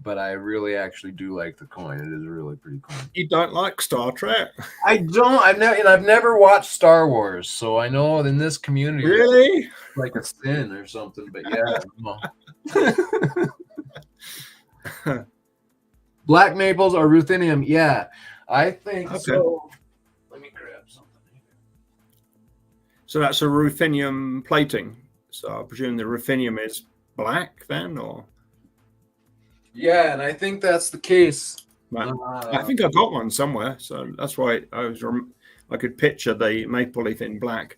but I really actually do like the coin. It is a really pretty coin. You don't like Star Trek? I don't. I've never watched Star Wars, so I know in this community, really, it's like a sin or something. But yeah, Black maples are ruthenium. Yeah, I think Okay. so. Let me grab something. So that's a ruthenium plating. So I presume the ruthenium is black then, or? Yeah, and I think that's the case. Right. I think I got one somewhere, so that's why I could picture the maple leaf in black.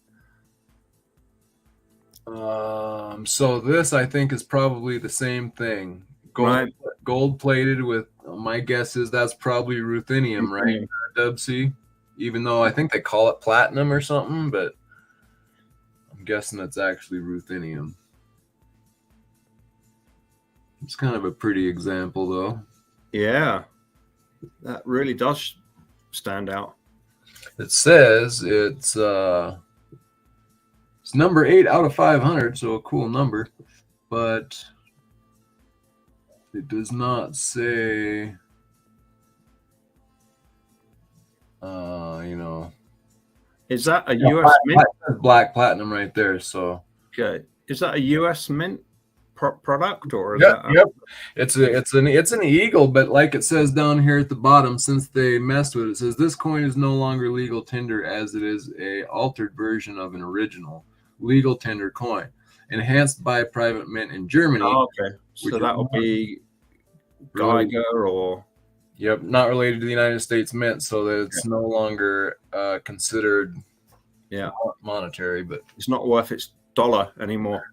So this I think is probably the same thing. Right. Gold plated with my guess is that's probably ruthenium, right? Ruthenium. Dub C. Even though I think they call it platinum or something, but I'm guessing it's actually ruthenium. It's kind of a pretty example though. Yeah. That really does stand out. It says it's number 8 out of 500, so a cool number, but it does not say Is that a US mint? Black platinum right there. So Okay. Is that a US mint product, or is yep, that yep. It's an eagle, but like it says down here at the bottom, since they messed with it, it says this coin is no longer legal tender as it is a altered version of an original legal tender coin, enhanced by a private mint in Germany. Oh, okay. So that will be Geiger or yep, not related to the United States Mint, so that it's no longer considered monetary, but it's not worth its dollar anymore.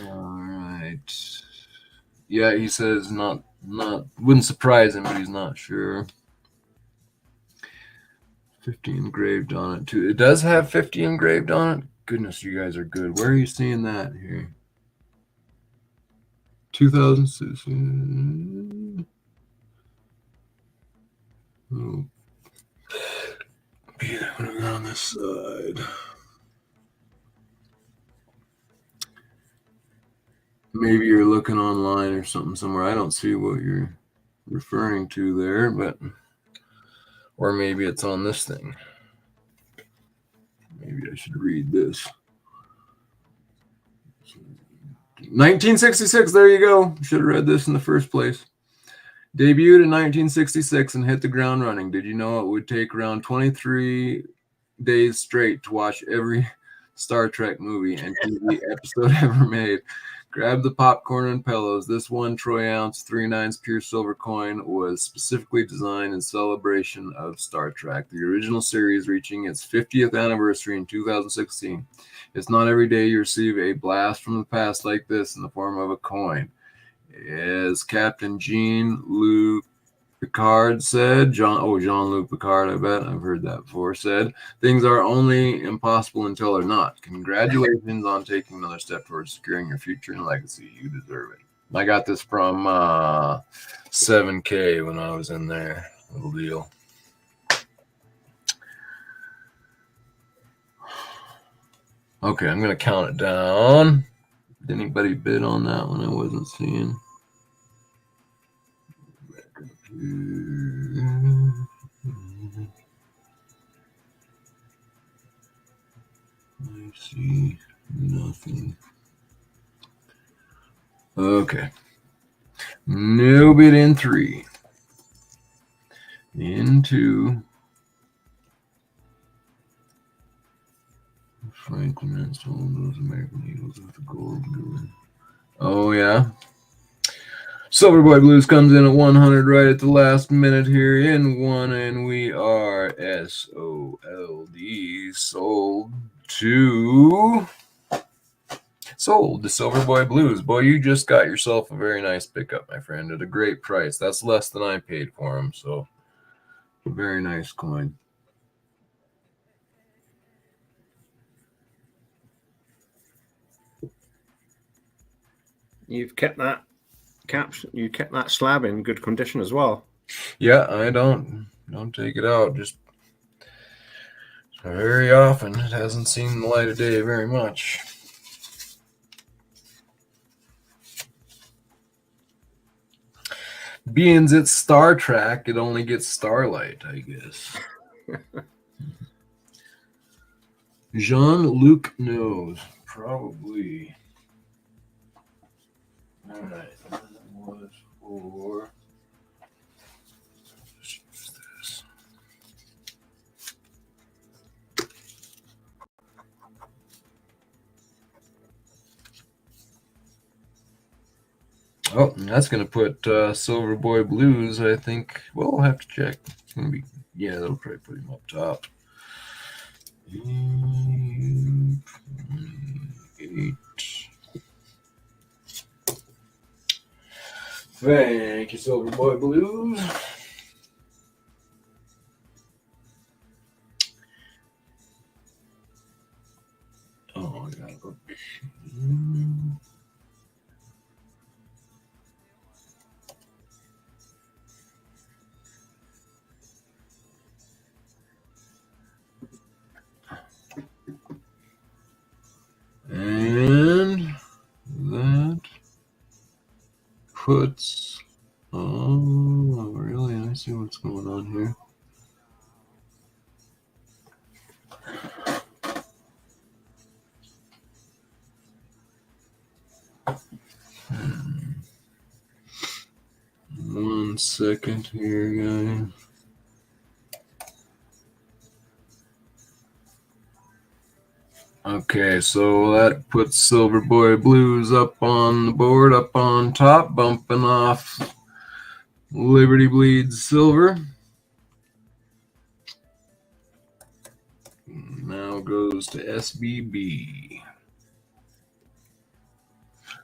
All right. Yeah, he says not wouldn't surprise him, but he's not sure. 50 engraved on it too. It does have 50 engraved on it. Goodness, you guys are good. Where are you seeing that here? 2006. Oh. Be on this side. Maybe you're looking online or something somewhere. I don't see what you're referring to there, but or maybe it's on this thing. Maybe I should read this. 1966, there you go. Should have read this in the first place. Debuted in 1966 and hit the ground running. Did you know it would take around 23 days straight to watch every Star Trek movie and TV episode ever made? Grab the popcorn and pillows. This 1 troy ounce 3/9 pure silver coin was specifically designed in celebration of Star Trek, the original series reaching its 50th anniversary in 2016. It's not every day you receive a blast from the past like this in the form of a coin. As Captain Jean-Luc Picard said, Jean-Luc Picard, I bet I've heard that before, said, things are only impossible until they're not. Congratulations on taking another step towards securing your future and legacy. You deserve it. I got this from 7K when I was in there. Little deal. Okay, I'm going to count it down. Did anybody bid on that one? I wasn't seeing. I see nothing. Okay. No bid in 3. In 2. Franklin and sold those American Eagles with the gold. Oh, yeah. Silverboy Blues comes in at 100 right at the last minute here in 1, and we are SOLD sold to Silverboy Blues. Boy, you just got yourself a very nice pickup, my friend, at a great price. That's less than I paid for him, so very nice coin. You've kept that you kept that slab in good condition as well. Yeah, I don't take it out just very often. It hasn't seen the light of day very much. Being it's Star Trek, it only gets starlight, I guess. Jean-Luc knows. Probably. All right. That was for this. Oh, and that's going to put Silver Boy Blues, I think. Well, we'll have to check. It's going to be, yeah, that'll probably put him up top. 28. Thank you, Silver Boy Blues. Oh, I gotta go. And that puts. Oh, really? I see what's going on here. One second here, guys. Okay, so that puts Silver Boy Blues up on the board, up on top, bumping off Liberty Bleeds Silver. Now goes to SBB.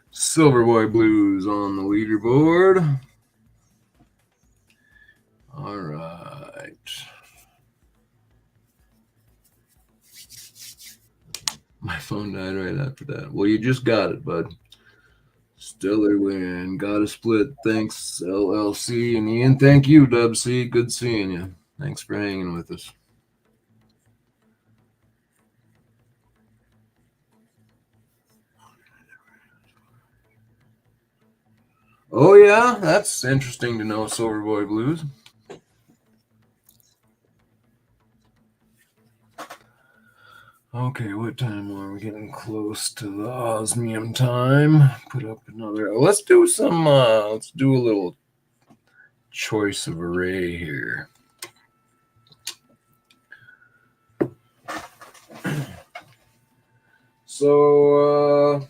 Silver Boy Blues on the leaderboard. All right. My phone died right after that. Well, you just got it, bud. Stellar win. Got a split. Thanks, LLC. And Ian, thank you, Dub C. Good seeing you. Thanks for hanging with us. Oh, yeah? That's interesting to know, Silver Boy Blues. Okay, what time are we? Getting close to the osmium time. Put up another. Let's do some. Let's do a little choice of array here. So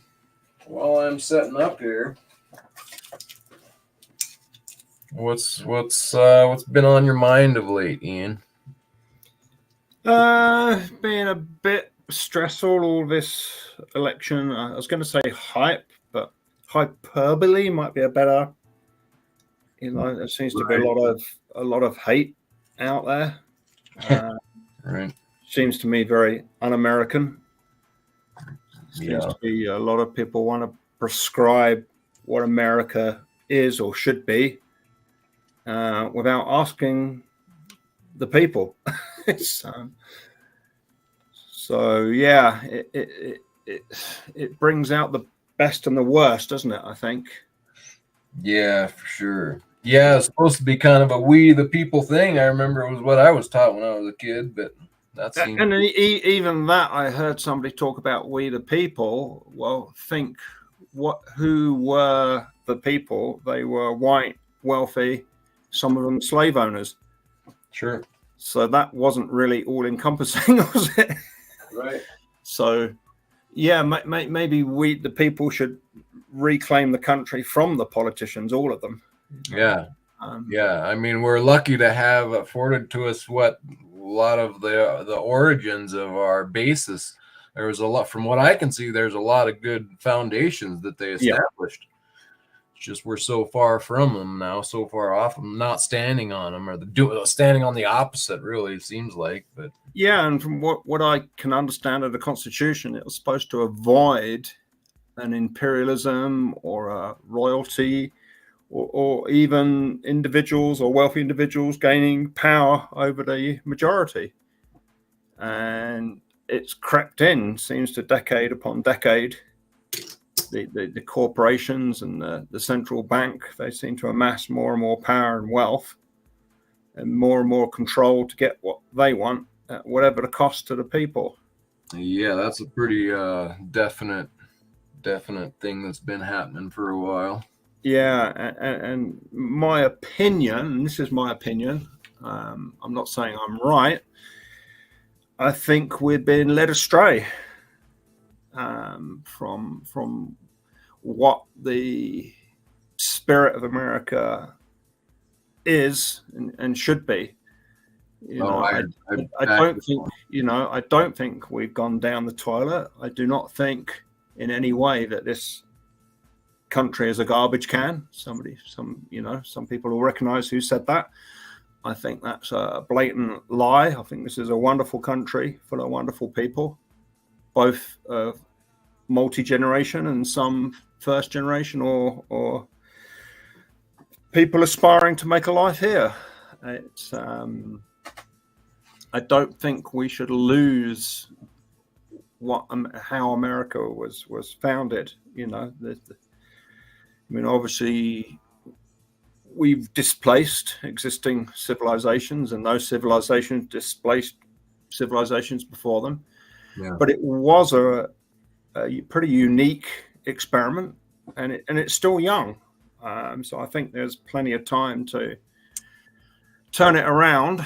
while I'm setting up here, what's been on your mind of late, Ian? Been a bit stressful, all this election. I was going to say hype, but hyperbole might be a better. There seems to be a lot of hate out there. Right. Seems to me very un-American. Seems to be a lot of people want to prescribe what America is or should be without asking the people. So yeah, it brings out the best and the worst, doesn't it? I think. Yeah, for sure. Yeah, it's supposed to be kind of a we the people thing. I remember it was what I was taught when I was a kid, but that's even that I heard somebody talk about we the people. Well, think who were the people? They were white, wealthy, some of them slave owners. Sure. So that wasn't really all encompassing, was it? Right. So, yeah, maybe we, the people, should reclaim the country from the politicians, all of them. Yeah. Yeah. I mean, we're lucky to have afforded to us what a lot of the origins of our basis. There was a lot, from what I can see, there's a lot of good foundations that they established. Just we're so far from them now, so far off them, not standing on them, or standing on the opposite, really, it seems like. But yeah, and from what I can understand of the Constitution, it was supposed to avoid an imperialism or a royalty or even individuals or wealthy individuals gaining power over the majority. And it's crept in, seems to decade upon decade. The corporations and the central bank, they seem to amass more and more power and wealth and more control to get what they want at whatever the cost to the people. Yeah, that's a pretty definite definite thing that's been happening for a while. Yeah, and my opinion, and this is my opinion, I'm not saying I'm right. I think we're being led astray from what the spirit of America is and should be. I don't think, I don't think we've gone down the toilet. I do not think in any way that this country is a garbage can. Some people will recognize who said that. I think that's a blatant lie. I think this is a wonderful country full of wonderful people, both multi-generation and some first generation or people aspiring to make a life here. It's I don't think we should lose how America was founded. Obviously we've displaced existing civilizations, and those civilizations displaced civilizations before them. Yeah. But it was a pretty unique experiment, and it's still young. So I think there's plenty of time to turn it around,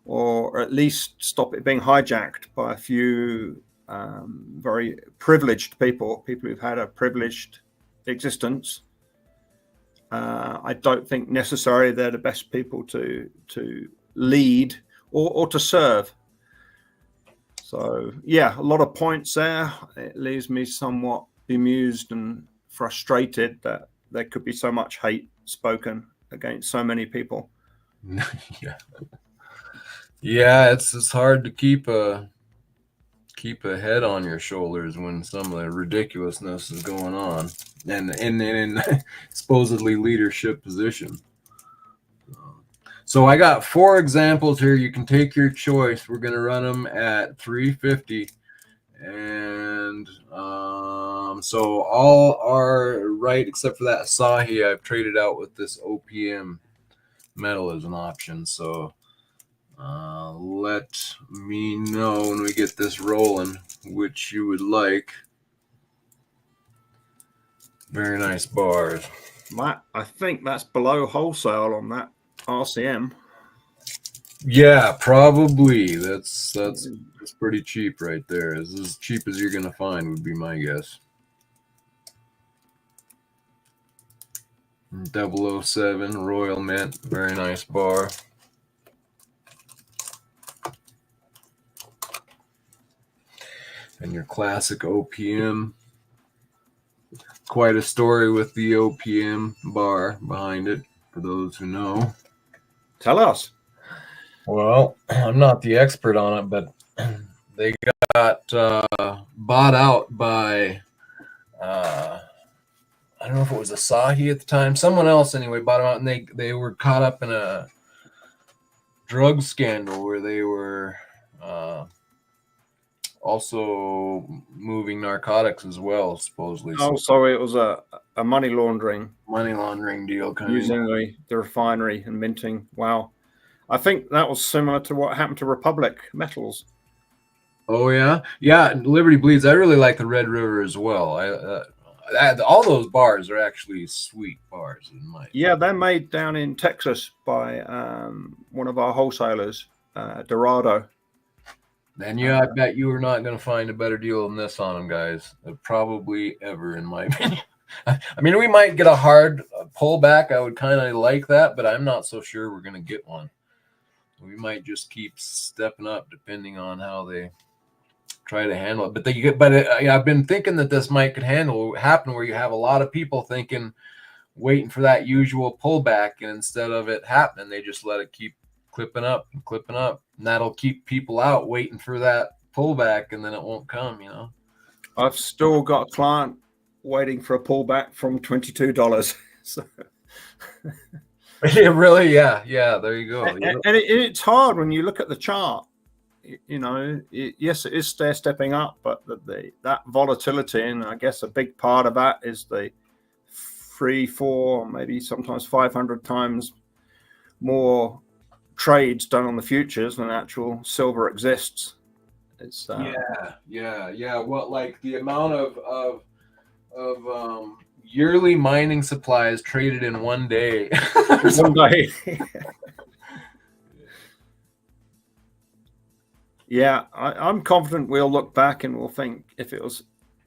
or at least stop it being hijacked by a few very privileged people who've had a privileged existence. I don't think necessarily they're the best people to lead or to serve. So yeah, a lot of points there. It leaves me somewhat bemused and frustrated that there could be so much hate spoken against so many people. Yeah, it's hard to keep a head on your shoulders when some of the ridiculousness is going on, and in supposedly leadership position. So I got 4 examples here. You can take your choice. We're gonna run them at 350, and so all are right except for that Asahi I've traded out with this OPM metal as an option. So let me know when we get this rolling which you would like. Very nice bars. I think that's below wholesale on that RCM. Yeah, probably. That's pretty cheap right there. It's as cheap as you're gonna find would be my guess. 007 Royal Mint, very nice bar. And your classic OPM. Quite a story with the OPM bar behind it, for those who know. Tell us. Well, I'm not the expert on it, but they got bought out by, I don't know if it was Asahi at the time. Someone else, anyway, bought them out, and they were caught up in a drug scandal where they were also moving narcotics as well, supposedly. Oh, sorry, it was a money laundering deal, using the refinery and minting. Wow. I think that was similar to what happened to Republic Metals. Oh yeah, Liberty Bleeds. I really like the Red River as well. All those bars are actually sweet bars in my. Yeah, they're made down in Texas by one of our wholesalers, Dorado. And I bet you are not going to find a better deal than this on them, guys. Probably ever, in my opinion. I mean, we might get a hard pullback. I would kind of like that, but I'm not so sure we're going to get one. We might just keep stepping up depending on how they try to handle it. I've been thinking that this could happen where you have a lot of people waiting for that usual pullback, and instead of it happening, they just let it keep clipping up, and that'll keep people out waiting for that pullback, and then it won't come. I've still got a client waiting for a pullback from $22. So. Really, yeah, there you go. And it's hard when you look at the chart. Yes, it is stepping up, but that volatility, and I guess a big part of that is the 3, 4, maybe sometimes 500 times more trades done on the futures than actual silver exists. It's yeah. What, like the amount of yearly mining supplies traded in one day? one day. Yeah, I'm confident we'll look back and we'll think if it was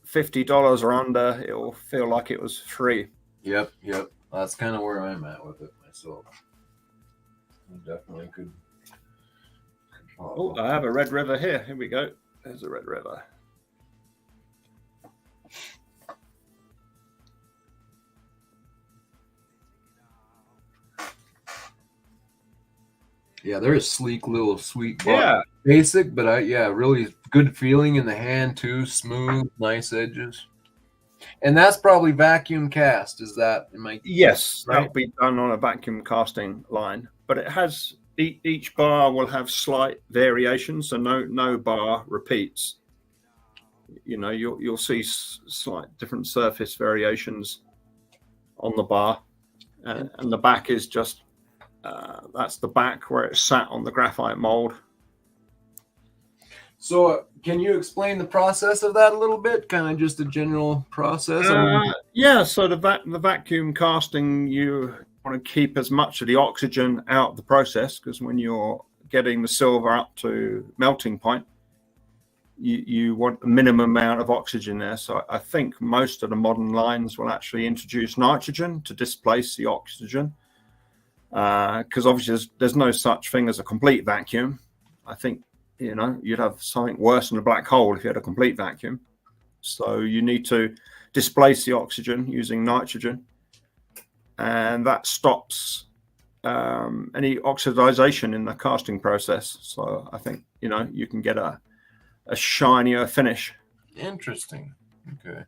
$50 or under, it'll feel like it was free. Yep. That's kind of where I'm at with it myself. Definitely could. Oh, I have a Red River here. Here we go. There's a Red River. Yeah, they're a sleek little sweet bar. Yeah. Basic, but really good feeling in the hand too. Smooth, nice edges. And that's probably vacuum cast. Is that Yes, right? that'll be done on a vacuum casting line, but it has each bar will have slight variations, so no bar repeats. You know, you'll see slight different surface variations on the bar, and the back is just that's the back where it's sat on the graphite mold. So, can you explain the process of that a little bit? Kind of just a general process. Yeah. So the vacuum casting, you want to keep as much of the oxygen out of the process, because when you're getting the silver up to melting point, you want a minimum amount of oxygen there. So I think most of the modern lines will actually introduce nitrogen to displace the oxygen, because obviously there's no such thing as a complete vacuum. I think, you know, you'd have something worse than a black hole if you had a complete vacuum. So you need to displace the oxygen using nitrogen, and that stops any oxidization in the casting process. So I think, you know, you can get a shinier finish. Interesting. Okay.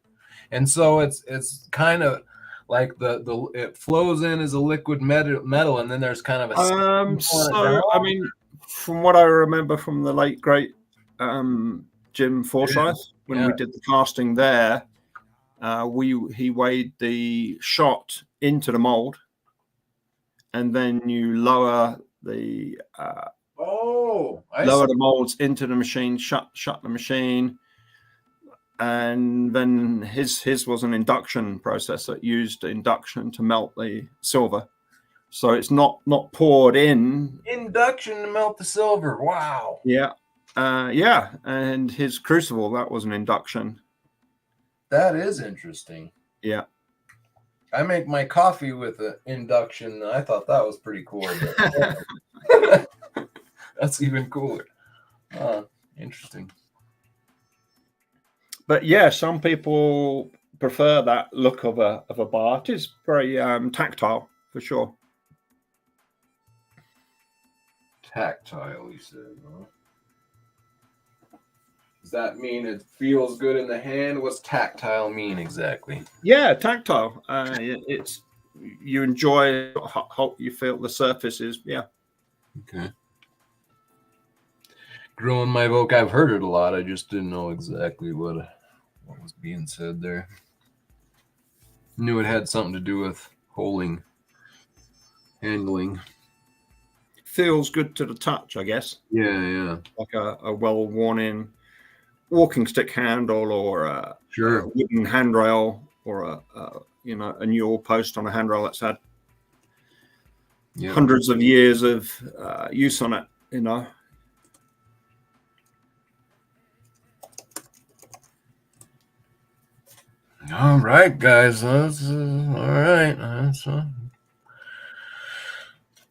And so it's kind of like the it flows in as a liquid metal, and then there's kind of a so I mean, from what I remember from the late great Jim Forsyth, when we did the casting there, he weighed the shot into the mold, and then you lower the the molds into the machine, shut the machine, and then his was an induction process that used induction to melt the silver. So it's not poured in. Induction to melt the silver. Wow. Yeah. And his crucible, that was an induction. That is interesting. Yeah. I make my coffee with an induction. I thought that was pretty cool. That's even cooler. Interesting. But yeah, some people prefer that look of a bar. It is very tactile, for sure. Tactile, you said, huh? Does that mean it feels good in the hand? What's tactile mean exactly? Yeah, tactile. It's you enjoy how you feel the surface is. Yeah. Okay. Growing my voc, I've heard it a lot. I just didn't know exactly what was being said there. Knew it had something to do with holding, handling. Feels good to the touch, I guess. Yeah. Like a well worn in walking stick handle, or a wooden handrail, or a newel post on a handrail that's had hundreds of years of use on it. You know. All right, guys. That's all right.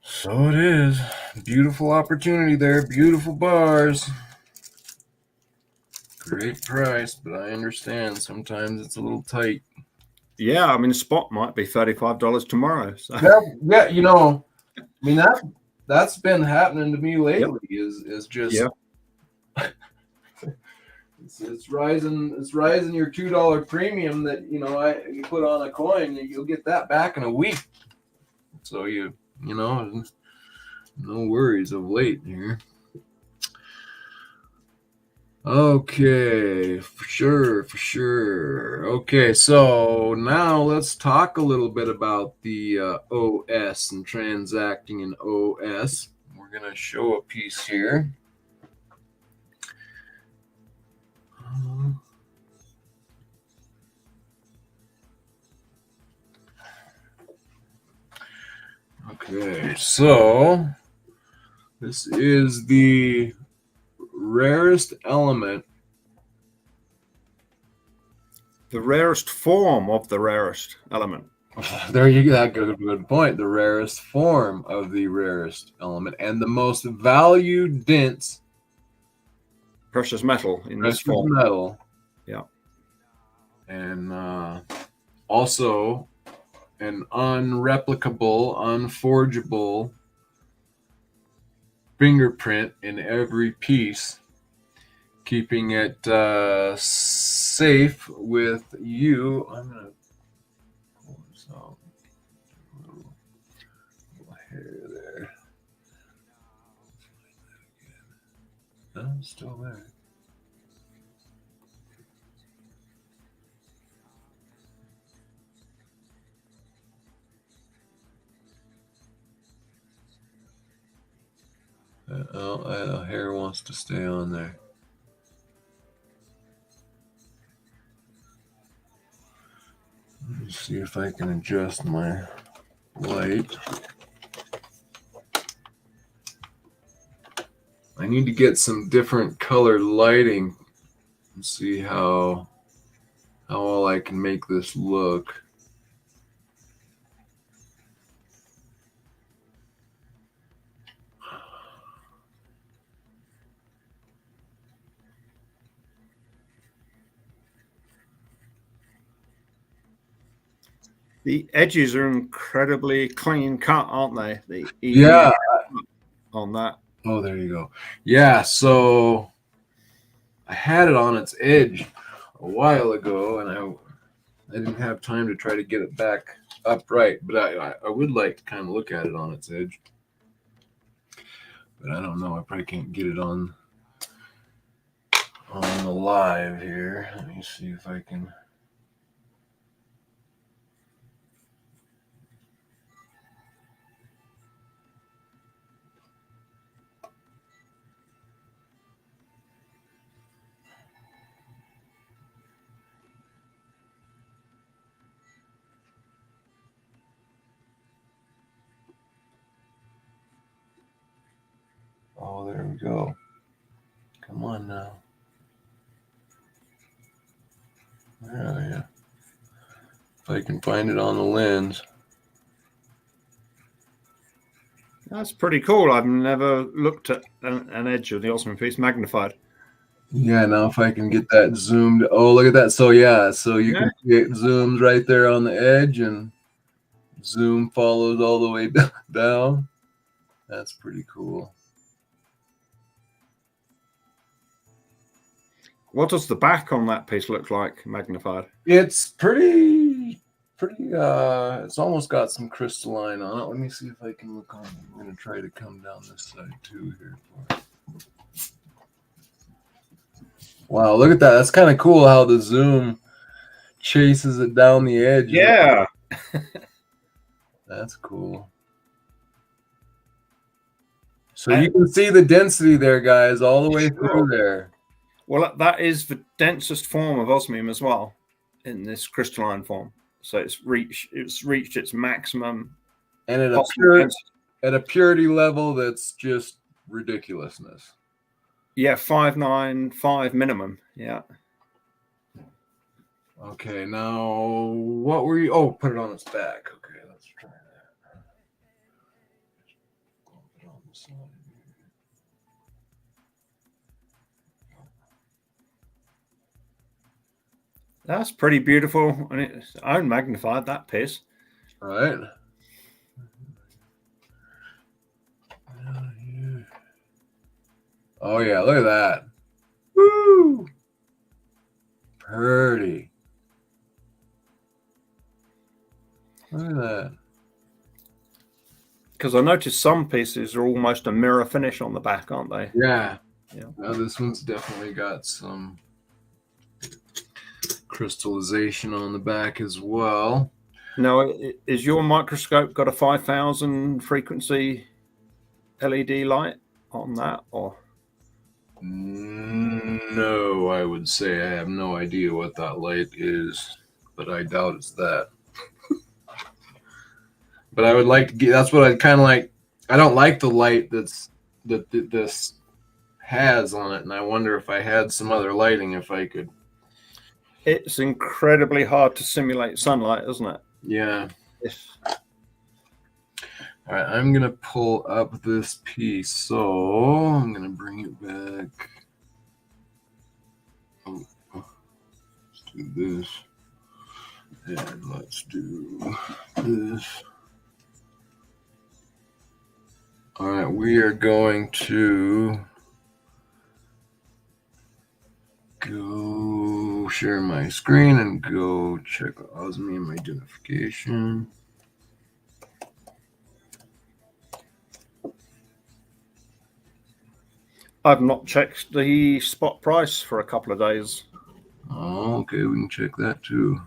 So it is. Beautiful opportunity there. Beautiful bars. Great price, but I understand sometimes it's a little tight. Yeah, I mean, the spot might be $35 tomorrow. So. Yeah, you know, I mean that's been happening to me lately. Is just it's rising. It's rising your $2 premium that you put on a coin. You'll get that back in a week. So no worries of late here. Okay, for sure. Okay, so now let's talk a little bit about the OS and transacting in OS. We're going to show a piece here. Okay, so this is the rarest element. The rarest form of the rarest element. There you go. Good point. The rarest form of the rarest element and the most value dense Precious metal in this precious form. metal. Yeah. And also an unreplicable, unforgeable fingerprint in every piece, keeping it safe with you. I'm going to pull this out. A little hair there. No, it's still there. Oh, hair wants to stay on there. Let me see if I can adjust my light. I need to get some different color lighting and see how all I can make this look. The edges are incredibly clean cut, aren't they? The Yeah. on that. Oh, there you go. Yeah, so I had it on its edge a while ago, and I didn't have time to try to get it back upright, but I would like to kind of look at it on its edge. But I don't know. I probably can't get it on the live here. Let me see if I can. Oh, there we go. Come on now. Where are you? If I can find it on the lens. That's pretty cool. I've never looked at an edge of the Osmium piece magnified. Yeah, now if I can get that zoomed. Oh, look at that. So yeah, so you can see it zooms right there on the edge and zoom follows all the way down. That's pretty cool. What does the back on that piece look like magnified? It's pretty it's almost got some crystalline on it. Let me see if I can look on. I'm going to try to come down this side too here. Wow, look at that. That's kind of cool how the zoom chases it down the edge. Yeah. That's cool. So you can see the density there, guys, all the way through there. Well, that is the densest form of osmium as well in this crystalline form. So it's reached its maximum. And at a purity level that's just ridiculousness. Yeah, 595 minimum. Yeah. Okay, now what were you? Oh, put it on its back. Okay, let's try that. Bump it on the side. That's pretty beautiful, and it's own magnified, that piece. All right. Oh yeah, look at that. Woo! Pretty. Look at that. Because I noticed some pieces are almost a mirror finish on the back, aren't they? Yeah. Yeah. Now this one's definitely got some crystallization on the back as well. Now, is your microscope got a 5000 frequency LED light on that, or? No, I would say I have no idea what that light is, but I doubt it's that. But I would like to get. That's what I kind of like. I don't like the light that this has on it, and I wonder if I had some other lighting, if I could. It's incredibly hard to simulate sunlight, isn't it? Yeah. If All right, I'm gonna pull up this piece, so I'm gonna bring it back. Oh, let's do this, and let's do this. All right, we are going to go share my screen and go check Osmium identification. I've not checked the spot price for a couple of days. Oh, okay, we can check that too.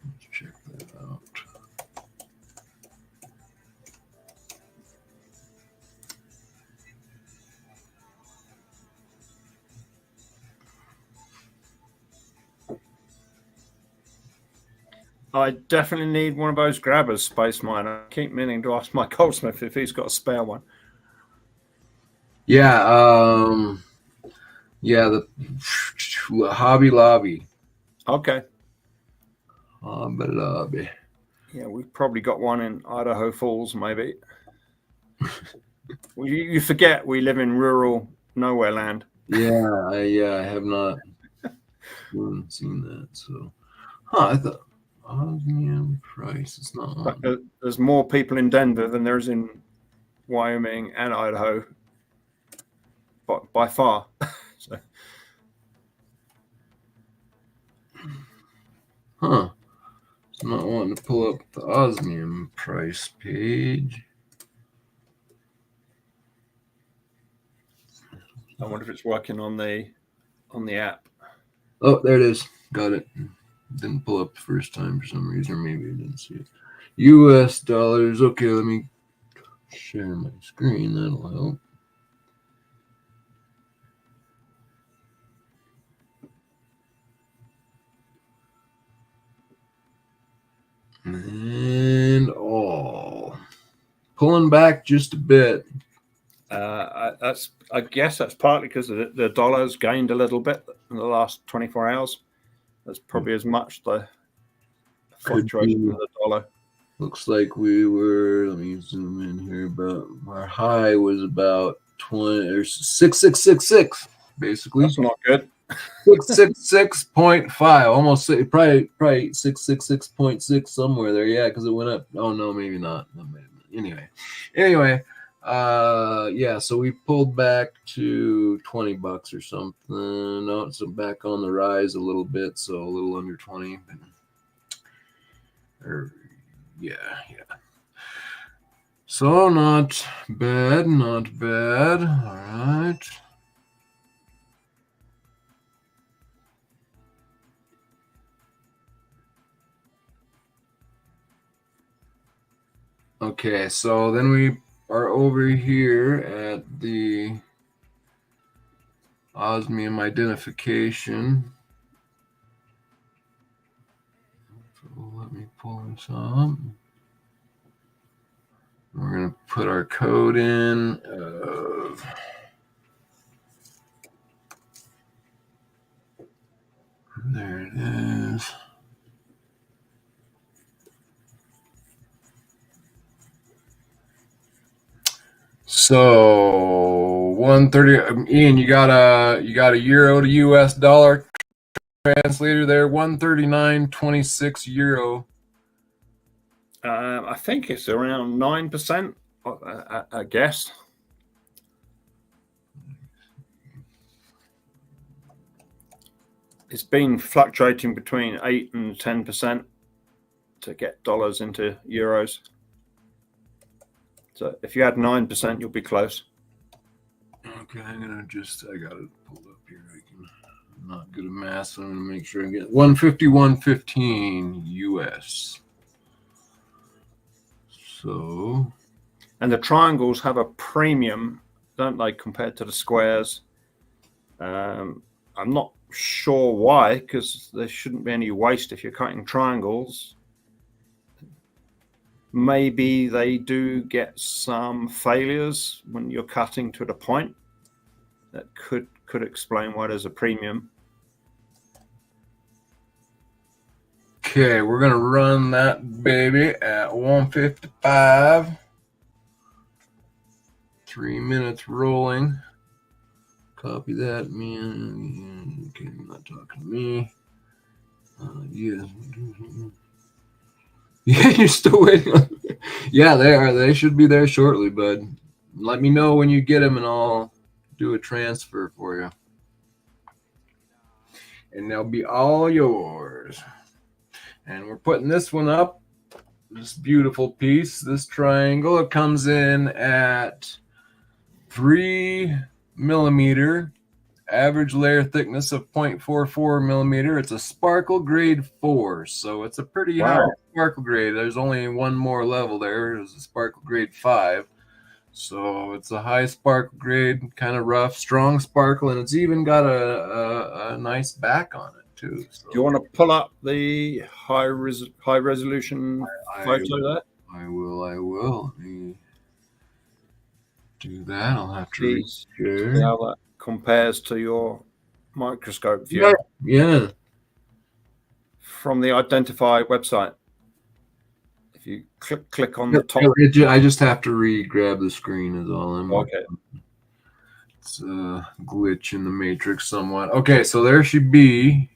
Let's check that out. I definitely need one of those grabbers, Space Miner. I keep meaning to ask my goldsmith if he's got a spare one. Yeah, yeah, the Hobby Lobby. Okay. Hobby Lobby. Yeah, we've probably got one in Idaho Falls, maybe. Well, you forget we live in rural nowhere land. Yeah, I have not seen that. So, I thought Osmium price is not on. There's more people in Denver than there's in Wyoming and Idaho, by far. So. Huh. It's not wanting to pull up the Osmium price page. I wonder if it's working on the app. Oh, there it is. Got it. Didn't pull up the first time for some reason, or maybe I didn't see it. US dollars. Okay, let me share my screen. That'll help. And all. Pulling back just a bit. I guess that's partly because the dollar's gained a little bit in the last 24 hours. That's probably as much the fluctuation of the dollar. Looks like we were, let me zoom in here, but our high was about 20 or 6666, basically. That's not good. 666.5, almost probably 666.6 somewhere there. Yeah, because it went up. Oh no, maybe not. Anyway, yeah. So we pulled back to $20 or something. No, it's back on the rise a little bit, so a little under 20. Yeah. So not bad. All right. Okay, so then we are over here at the Osmium identification. So let me pull this up. We're going to put our code in. There it is. So 130. Ian, you got a euro to US dollar translator there. 139.26 euro. I think it's around 9%. I guess. It's been fluctuating between 8 and 10% to get dollars into euros. So if you add 9%, you'll be close. Okay, I got it pulled up here. I'm not good at math, so I'm gonna make sure I get 151.15 US. So, and the triangles have a premium don't they, compared to the squares? I'm not sure why, because there shouldn't be any waste if you're cutting triangles. Maybe they do get some failures when you're cutting to the point. That could explain why there's a premium. Okay, we're gonna run that baby at 155. 3 minutes rolling. Copy that, man. Okay, you're not talking to me. Yeah. Yeah, you're still waiting. Yeah, they are. They should be there shortly, bud. Let me know when you get them, and I'll do a transfer for you. And they'll be all yours. And we're putting this one up. This beautiful piece, this triangle, it comes in at 3 millimeter, average layer thickness of 0.44 millimeter. It's a sparkle grade 4, so it's a pretty high sparkle grade. There's only one more level there. There's a sparkle grade 5. So it's a high sparkle grade, kind of rough, strong sparkle, and it's even got a nice back on it too. So. Do you want to pull up the high resolution photo there? I will. Let me do that. I'll have to see how that compares to your microscope view. Yeah. From the Identify website. If you click on the top. I just have to re-grab the screen is all. Okay. It's a glitch in the matrix somewhat. Okay, so there should be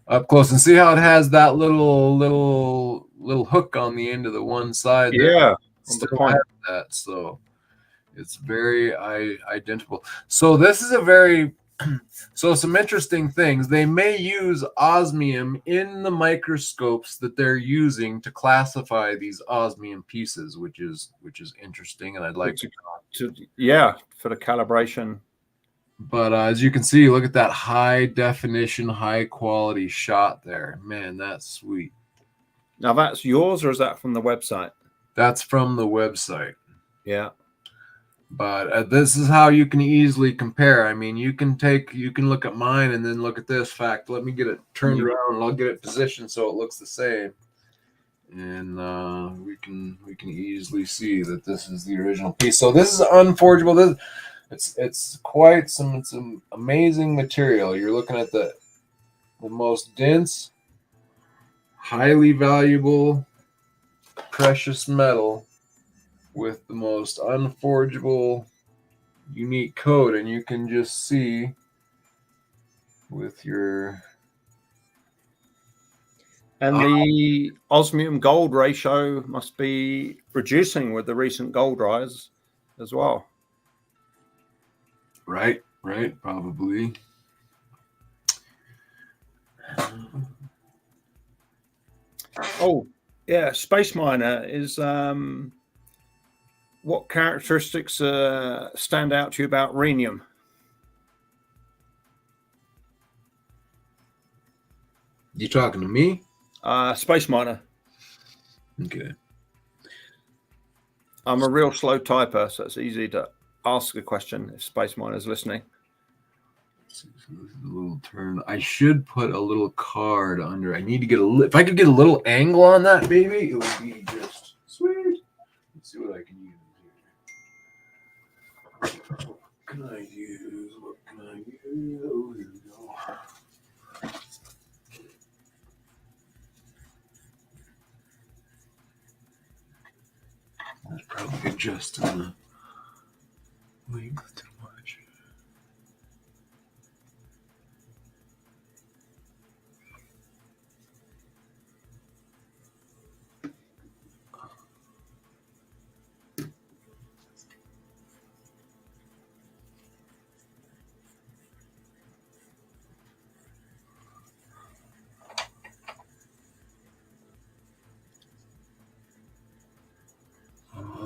up close, and see how it has that little hook on the end of the one side there. Yeah, still has that, so it's very identical. So this is some interesting things. They may use osmium in the microscopes that they're using to classify these osmium pieces, which is interesting, and I'd like to for the calibration. But as you can see, look at that high definition, high quality shot there. Man, that's sweet. Now that's yours, or is that from the website? That's from the website. Yeah. But this is how you can easily compare. I mean, you can look at mine and then look at this. Fact, let me get it turned around and I'll get it positioned so it looks the same. And we can easily see that this is the original piece. So this is unforgeable. It's quite some amazing material. You're looking at the most dense, highly valuable, precious metal with the most unforgeable, unique code, and you can just see with your the osmium gold ratio must be reducing with the recent gold rise as well. Right, probably. Oh, yeah, Space Miner is what characteristics stand out to you about rhenium? You talking to me? Space Miner. Okay. I'm a real slow typer, so it's easy to ask a question if Space Miner is listening. So this is a little turn. I should put a little card under. I need to get if I could get a little angle on that baby, it would be just sweet. Let's see what I can use here. What can I use? Oh, here we go. That's probably adjusting the length too much.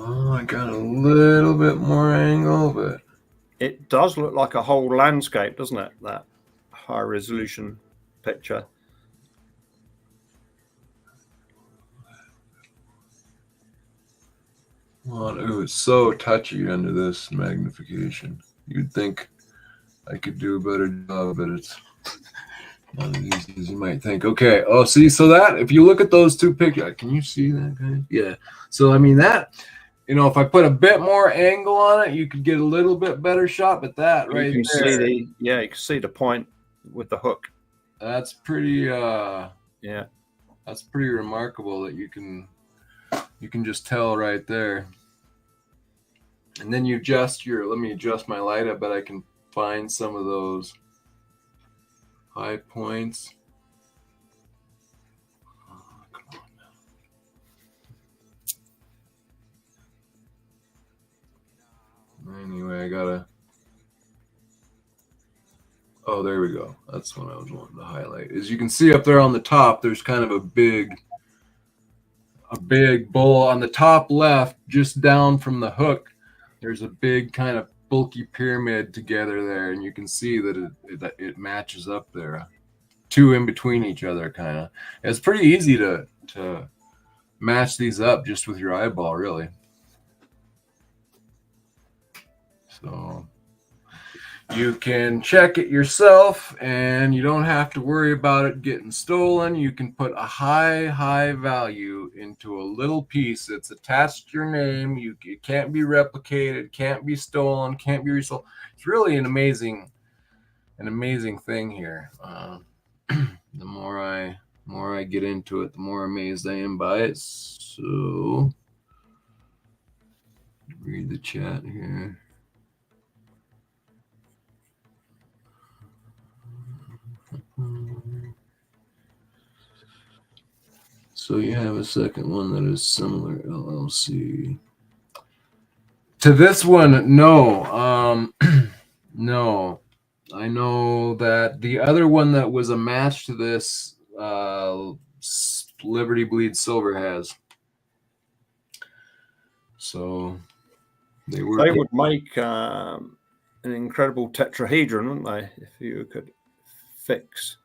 Oh, I got a little bit more angle, but it does look like a whole landscape, doesn't it? That high resolution picture. Oh, ooh, it's so touchy under this magnification. You'd think I could do a better job, but it's not as easy as you might think. Okay. Oh, see, so that if you look at those two pictures, can you see that guy? Yeah. So I mean that, if I put a bit more angle on it, you could get a little bit better shot. But that You right can there, see you can see the point with the hook. that's pretty. Yeah. That's pretty remarkable that you can just tell right there. And then you adjust let me adjust my light. I bet I can find some of those high points. Oh, come on now. Anyway, I gotta. Oh, there we go. That's what I was wanting to highlight. As you can see up there on the top, there's kind of a big bowl on the top left, just down from the hook. There's a big kind of bulky pyramid together there, and you can see that it matches up there, two in between each other, kind of. It's pretty easy to match these up just with your eyeball, really. So you can check it yourself, and you don't have to worry about it getting stolen. You can put a high value into a little piece that's attached to your name. It can't be replicated, can't be stolen, can't be resold. It's really an amazing thing here. The more I get into it, the more amazed I am by it. So read the chat here. So you have a second one that is similar, LLC. To this one, no. No. I know that the other one that was a match to this, Liberty Bleed Silver has. So they would make an incredible tetrahedron, wouldn't they? If you could fix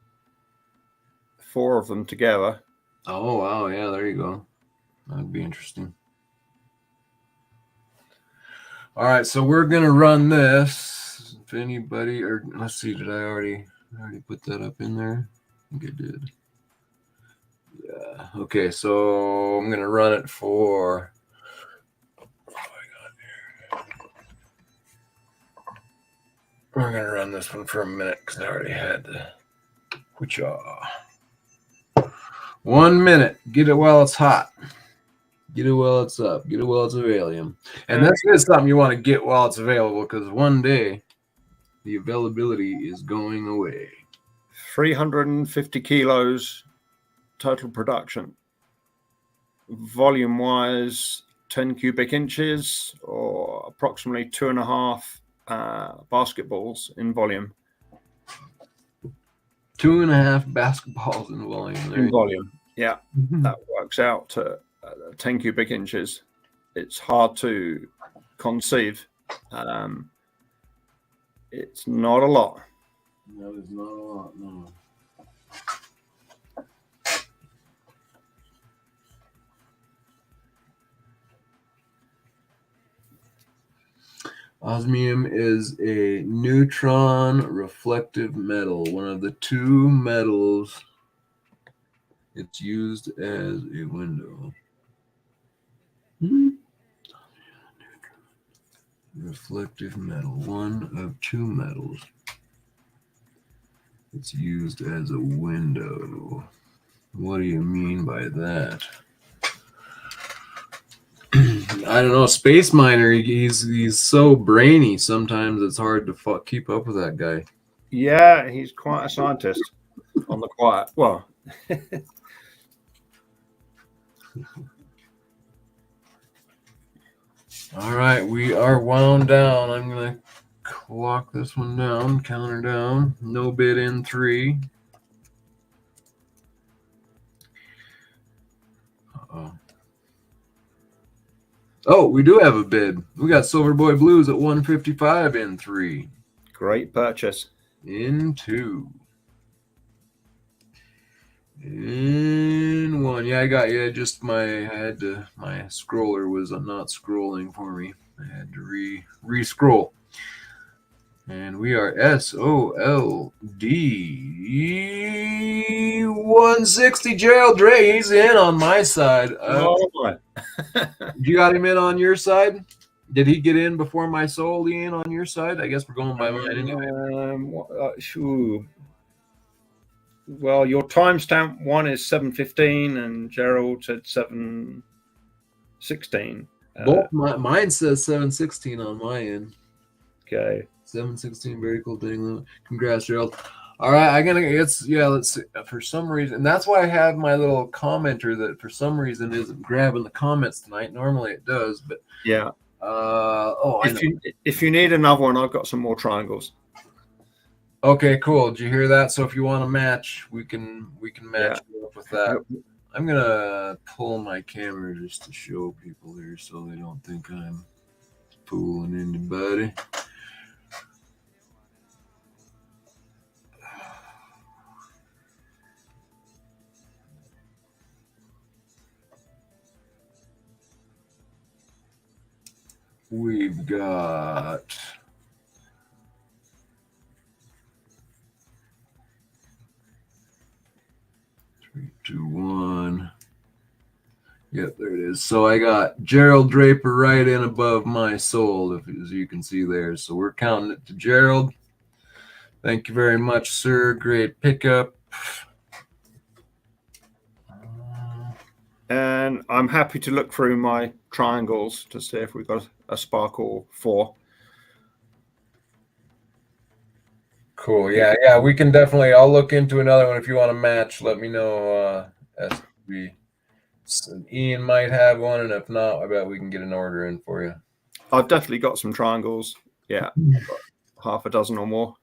4 of them together. Oh, wow. Yeah, there you go. That'd be interesting. All right, so we're going to run this. If anybody, or let's see, did I already put that up in there? I think I did. Yeah. Okay, so I'm going to run it for... We're going to run this one for a minute because I already had the... 1 minute. Get it while it's hot. Get it while it's up. Get it while it's available. And that's just something you want to get while it's available, because one day the availability is going away. 350 kilos total production. Volume-wise, 10 cubic inches, or approximately 2.5 basketballs in volume. 2.5 basketballs in volume. In volume, yeah. That works out to 10 cubic inches. It's hard to conceive. It's not a lot. No, it's not a lot, no. Osmium is a neutron reflective metal, one of the 2 metals. It's used as a window. Reflective metal, one of 2 metals. It's used as a window. What do you mean by that? I don't know. Space Miner, he's so brainy. Sometimes it's hard to keep up with that guy. Yeah, he's quite a scientist on the quiet. Well, all right, we are wound down. I'm gonna clock this one down, counter down. No bid in 3. Oh, we do have a bid. We got Silver Boy Blues at 155 in 3. Great purchase. In 2. In 1. going. Yeah, I got you. Just my scroller was not scrolling for me. I had to re-scroll. And we are SOLD 160. Gerald Dre, he's in on my side. Oh boy. You got him in on your side? Did he get in before my soul in on your side? I guess we're going by mine anyway. Well, your timestamp one is 7:15, and Gerald said 7:16. Both mine says 7:16 on my end. Okay. 7:16, very cool thing. Congrats, Gerald. All right, let's see. For some reason, and that's why I have my little commenter that for some reason isn't grabbing the comments tonight. Normally it does, but yeah. If you need another one, I've got some more triangles. Okay, cool. Did you hear that? So if you want to match, we can match you up with that. I'm gonna pull my camera just to show people here so they don't think I'm fooling anybody. We've got 3, 2, 1. Yep, there it is. So I got Gerald Draper right in above my soul, as you can see there. So we're counting it to Gerald. Thank you very much, sir. Great pickup. And I'm happy to look through my triangles to see if we've got a Sparkle 4. Cool. Yeah. We can definitely. I'll look into another one if you want to match. Let me know. SB. Ian might have one, and if not, I bet we can get an order in for you. I've definitely got some triangles. Yeah, I've got half a dozen or more.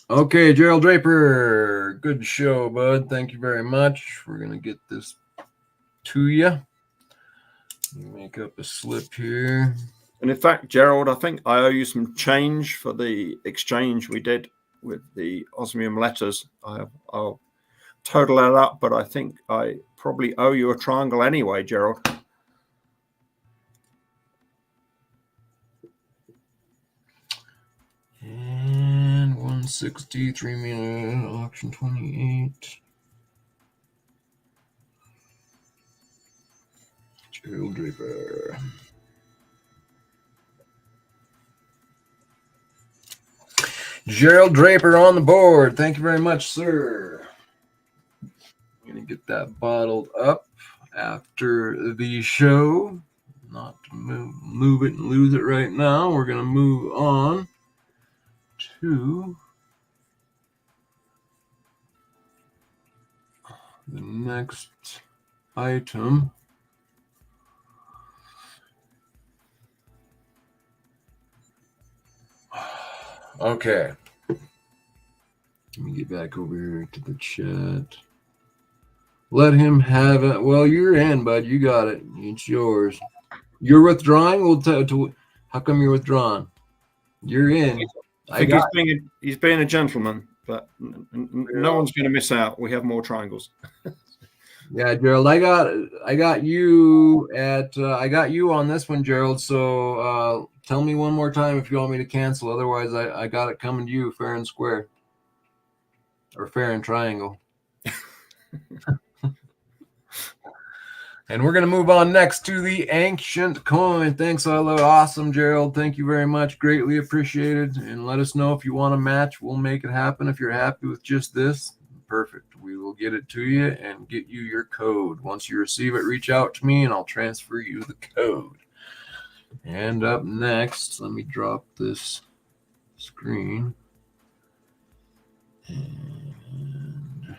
Okay, Gerald Draper. Good show, bud. Thank you very much. We're gonna get this to you. Make up a slip here. And in fact, Gerald, I think I owe you some change for the exchange we did with the Osmium letters. I'll total that up, but I think I probably owe you a triangle anyway, Gerald. And 160, 3 million, auction 28. Gerald Draper. Gerald Draper on the board. Thank you very much, sir. I'm going to get that bottled up after the show. Not to move it and lose it right now. We're going to move on to the next item. Okay. Let me get back over here to the chat. Let him have it. Well, you're in, bud. You got it. It's yours. You're withdrawing? How come you're withdrawing? You're in. I think he's being a gentleman, but no one's going to miss out. We have more triangles. Yeah, Gerald, I got you on this one, Gerald. So tell me one more time if you want me to cancel. Otherwise, I got it coming to you, fair and square, or fair and triangle. And we're gonna move on next to the ancient coin. Thanks, awesome, Gerald. Thank you very much, greatly appreciated. And let us know if you want to match. We'll make it happen. If you're happy with just this, perfect. We will get it to you and get you your code. Once you receive it, reach out to me and I'll transfer you the code. And up next, let me drop this screen. And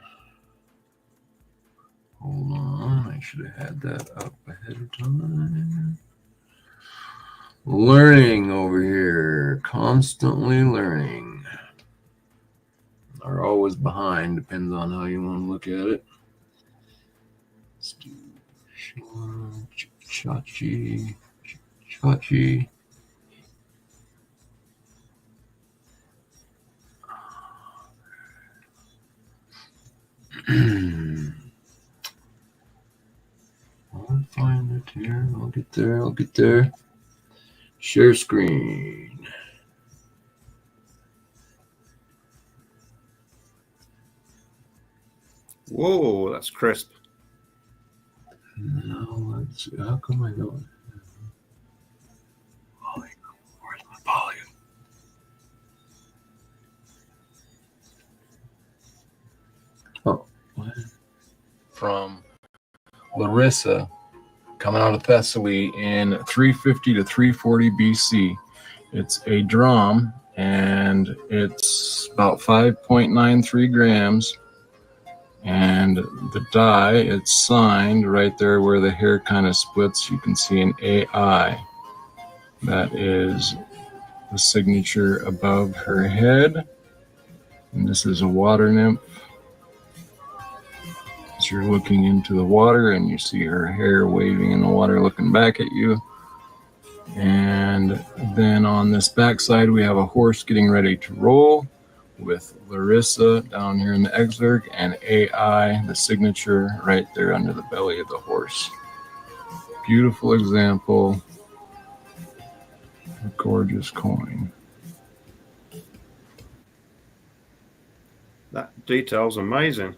hold on, I should have had that up ahead of time. Learning over here, constantly learning. Are always behind, depends on how you want to look at it. Let's do Chachi. find it here. I'll get there. I'll get there. Share screen. Whoa, that's crisp. Now let's see. How come I don't? Where's my volume? Oh, what? From Larissa, coming out of Thessaly in 350 to 340 BC. It's a drum, and it's about 5.93 grams. And the die, it's signed right there where the hair kind of splits. You can see an AI. That is the signature above her head. And this is a water nymph. As you're looking into the water and you see her hair waving in the water looking back at you. And then on this backside, we have a horse getting ready to roll with Larissa down here in the exarch and AI, the signature, right there under the belly of the horse. Beautiful example. A gorgeous coin. That detail's amazing.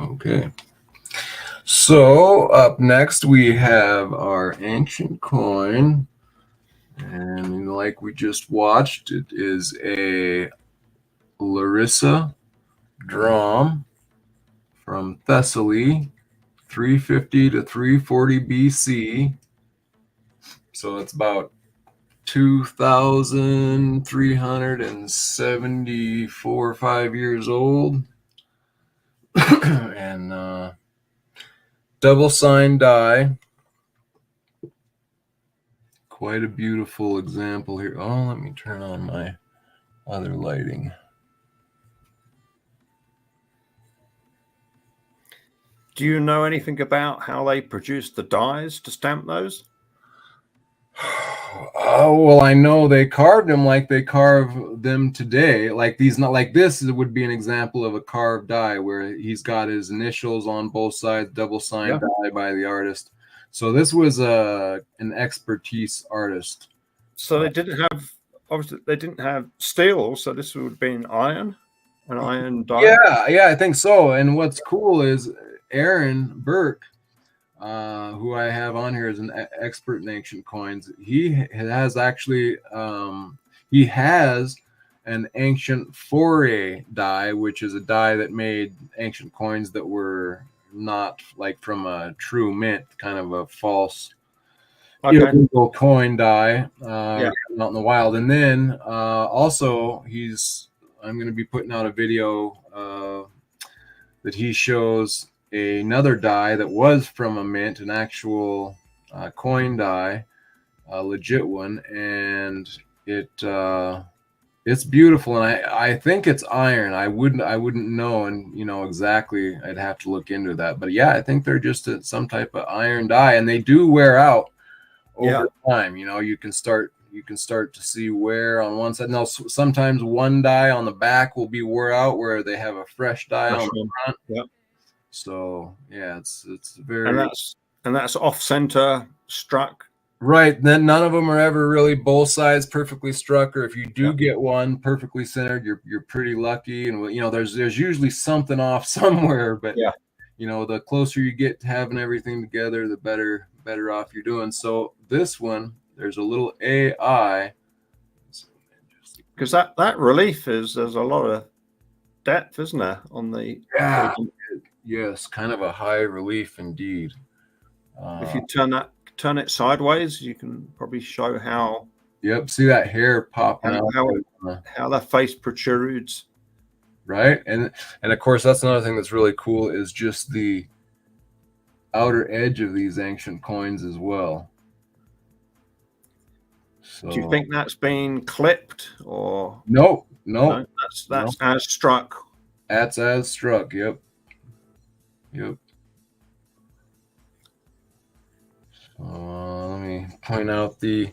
Okay. So up next we have our ancient coin. And like we just watched, it is a Larissa drum from Thessaly, 350 to 340 BC. So it's about 2,374 5 years old. And double sign die. Quite a beautiful example here. Oh, let me turn on my other lighting. Do you know anything about how they produce the dies to stamp those? Oh, well, I know they carved them like they carve them today. Like these, not like this would be an example of a carved die where he's got his initials on both sides, double signed die by the artist. So this was an expertise artist. So they didn't have, obviously, they didn't have steel. So this would be an iron die. Yeah, I think so. And what's cool is Aaron Burke, who I have on here as an expert in ancient coins. He has actually he has an ancient foray die, which is a die that made ancient coins that were not like from a true mint, kind of a false illegal coin die out in the wild. And then also I'm going to be putting out a video that he shows another die that was from a mint, an actual coin die, a legit one, and it's beautiful. And I think it's iron. I wouldn't know, and exactly. I'd have to look into that. But yeah, I think they're just some type of iron die, and they do wear out over time. You can start to see wear on one side. Now, sometimes one die on the back will be wore out where they have a fresh die on the front. Yep. So yeah, it's very, and that's off center struck. Right. Then none of them are ever really both sides perfectly struck, or if you do get one perfectly centered, you're pretty lucky. And there's usually something off somewhere, but the closer you get to having everything together, the better off you're doing. So this one, there's a little AI, because that relief there's a lot of depth, isn't there, on the yes, kind of a high relief indeed. If you turn it sideways, you can probably show how. Yep, see that hair popping out. How the face protrudes. Right, and of course that's another thing that's really cool is just the outer edge of these ancient coins as well. So, do you think that's been clipped or no? That's as struck. That's as struck. Yep. Let me point out the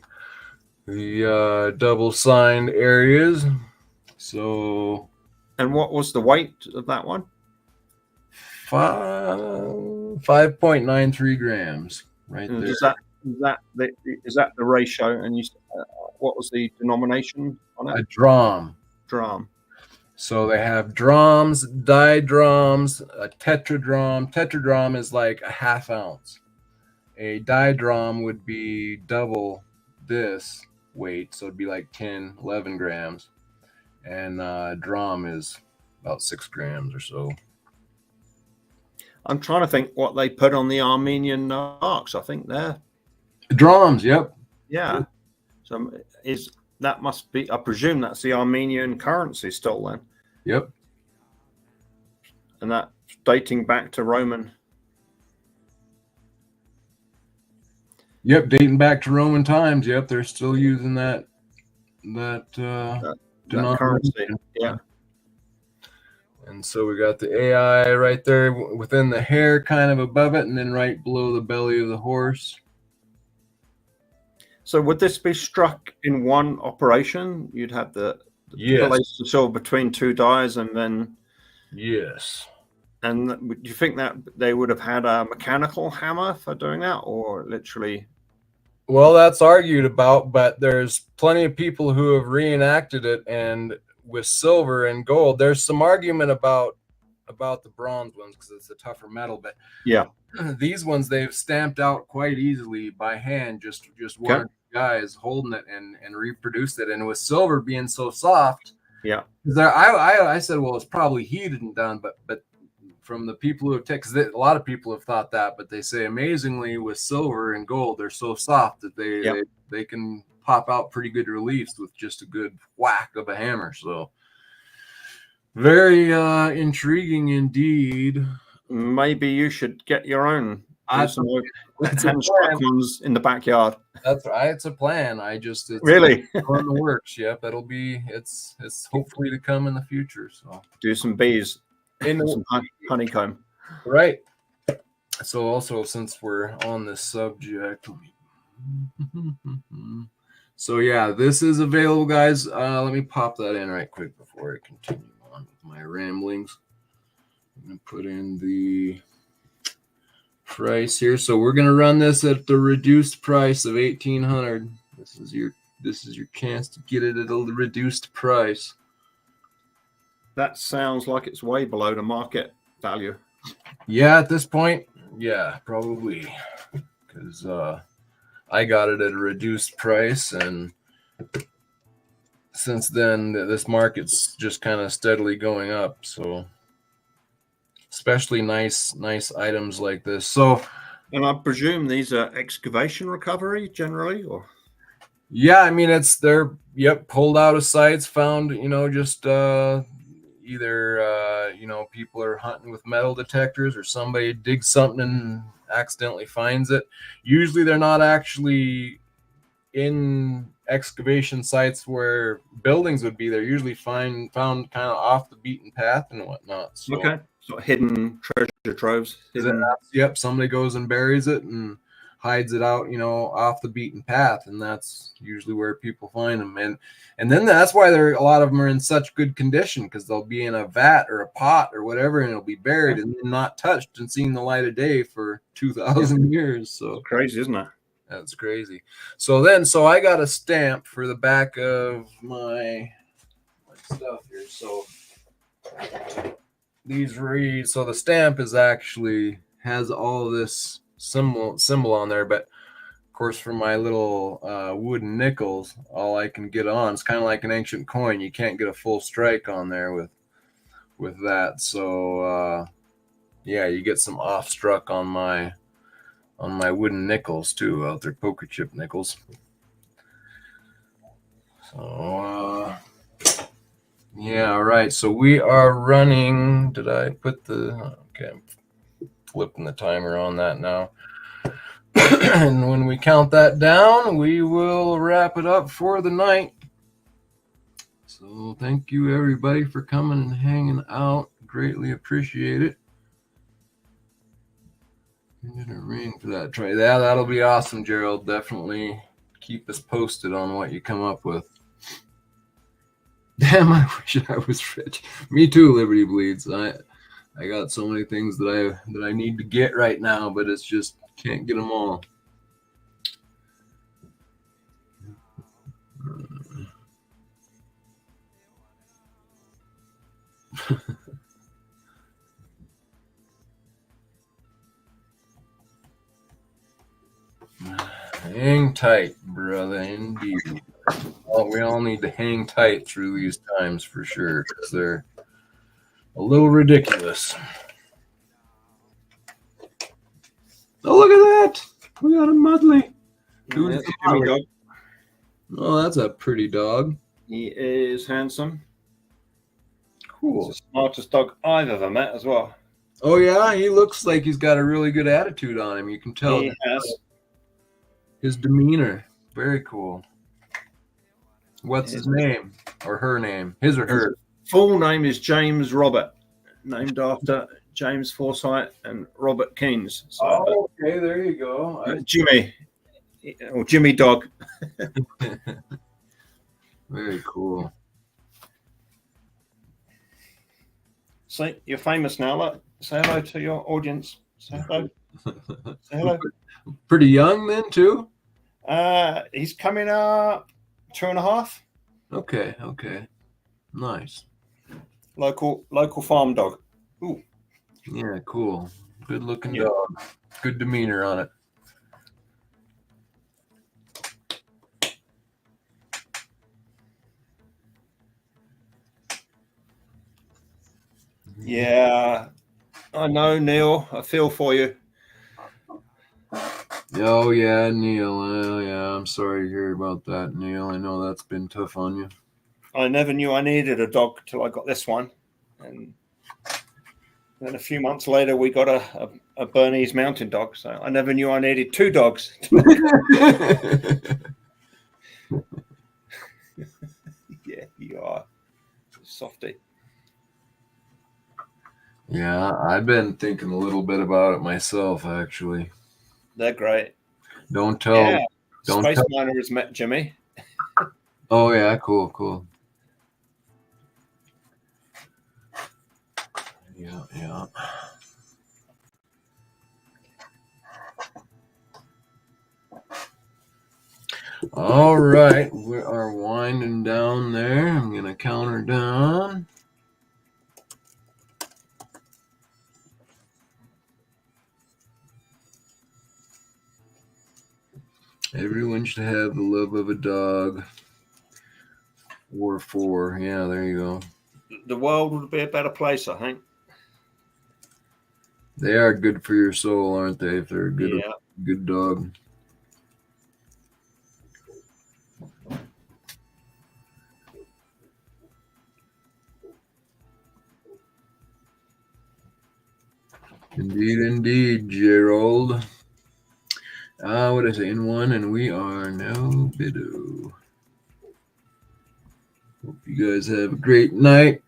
double signed areas. So, and what was the weight of that one? 5.93 grams right And there. is that the ratio? And what was the denomination on A it? dram. Dram. So they have drams, didrams, a tetradram. Tetradram is like a half ounce. A didram would be double this weight, so it'd be like 10, 11 grams. And dram is about 6 grams or so. I'm trying to think what they put on the Armenian arcs. I think they're Drams, yep. yeah. So that must be? I presume that's the Armenian currency still then. Yep. And that's dating back to Roman. Yep, dating back to Roman times. Yep, they're still using that currency. Yeah. And so we got the AI right there within the hair, kind of above it, and then right below the belly of the horse. So would this be struck in one operation? You'd have the place the silver between two dies, and then yes. And do you think that they would have had a mechanical hammer for doing that, or literally? Well, that's argued about, but there's plenty of people who have reenacted it, and with silver and gold, there's some argument about the bronze ones because it's a tougher metal, but yeah, these ones they've stamped out quite easily by hand, just one guys holding it and reproduced it, and with silver being so soft, yeah. I said, well, it's probably heated and done, but from the people who have taken, because a lot of people have thought that, but they say amazingly with silver and gold, they're so soft that they can pop out pretty good reliefs with just a good whack of a hammer. So very intriguing indeed. Maybe you should get your own. That's ones in the backyard. That's right. It's a plan. It's really on the works. Yep, it's hopefully to come in the future. So do some bees. Some honeycomb. Right. So also, since we're on this subject, so yeah, this is available, guys. Let me pop that in right quick before I continue on with my ramblings. I'm gonna put in the price here. So we're gonna run this at the reduced price of $1,800. This is your chance to get it at a reduced price. That sounds like it's way below the market value. Yeah, at this point, yeah, probably, because I got it at a reduced price, and since then, this market's just kind of steadily going up. So, especially nice items like this. So, and I presume these are excavation recovery generally, or yeah, I mean they're pulled out of sites, found, just. Either people are hunting with metal detectors, or somebody digs something and accidentally finds it. Usually they're not actually in excavation sites where buildings would be. They're usually found kind of off the beaten path and whatnot. So, okay, so hidden treasure troves. Yep, somebody goes and buries it and hides it out, off the beaten path, and that's usually where people find them. And then that's why a lot of them are in such good condition, because they'll be in a vat or a pot or whatever, and it'll be buried and not touched and seen the light of day for 2,000 years. So it's crazy, isn't it? That's crazy. So I got a stamp for the back of my stuff here. So these read. So the stamp has all this symbol on there, but of course for my little wooden nickels, all I can get on, it's kind of like an ancient coin. You can't get a full strike on there with that. So you get some off struck on my wooden nickels too, out there, poker chip nickels. So all right, so we are running. Did I put okay, flipping the timer on that now. And when we count that down, we will wrap it up for the night. So thank you everybody for coming and hanging out. Greatly appreciate it. I'm gonna ring for that try. Yeah, that'll be awesome, Gerald. Definitely keep us posted on what you come up with. Damn, I wish I was rich. Me too, Liberty Bleeds. I got so many things that I need to get right now, but it's just can't get them all. Hang tight, brother, indeed. Well, we all need to hang tight through these times for sure, because they're a little ridiculous. Oh, look at that! We got a Mudley. Who's That's the Jimmy Mudley? dog. Oh, that's a pretty dog. He is handsome. Cool. He's the smartest dog I've ever met as well. Oh yeah, he looks like he's got a really good attitude on him. You can tell He has. his demeanor. Very cool. What's his name or her name? His or her? Full name is James Robert, named after James Forsyth and Robert Keynes. So, Oh, okay, there you go. Jimmy, or Jimmy Dog. Very cool. See, you're famous now. Look, say hello to your audience. Say hello. Say hello. Pretty young then too. He's coming up 2.5. Okay, nice. Local farm dog. Ooh. Yeah, cool. Good looking dog. Good demeanor on it. Yeah, I know, Neil. I feel for you. Oh yeah, Neil. Yeah, I'm sorry to hear about that, Neil. I know that's been tough on you. I never knew I needed a dog till I got this one, and then a few months later we got a Bernese mountain dog. So I never knew I needed 2 dogs. Yeah, you are softy. Yeah, I've been thinking a little bit about it myself, actually. They're great. Don't tell. Yeah, Don't Space tell. Miner has met Jimmy. Oh yeah, cool. Yeah. All right, we are winding down there. I'm gonna count her down. Everyone should have the love of a dog. 4. Yeah, there you go. The world would be a better place, I think. They are good for your soul, aren't they? If they're a good dog. Indeed, Gerald. What is it? In 1, and we are no bido. Hope you guys have a great night.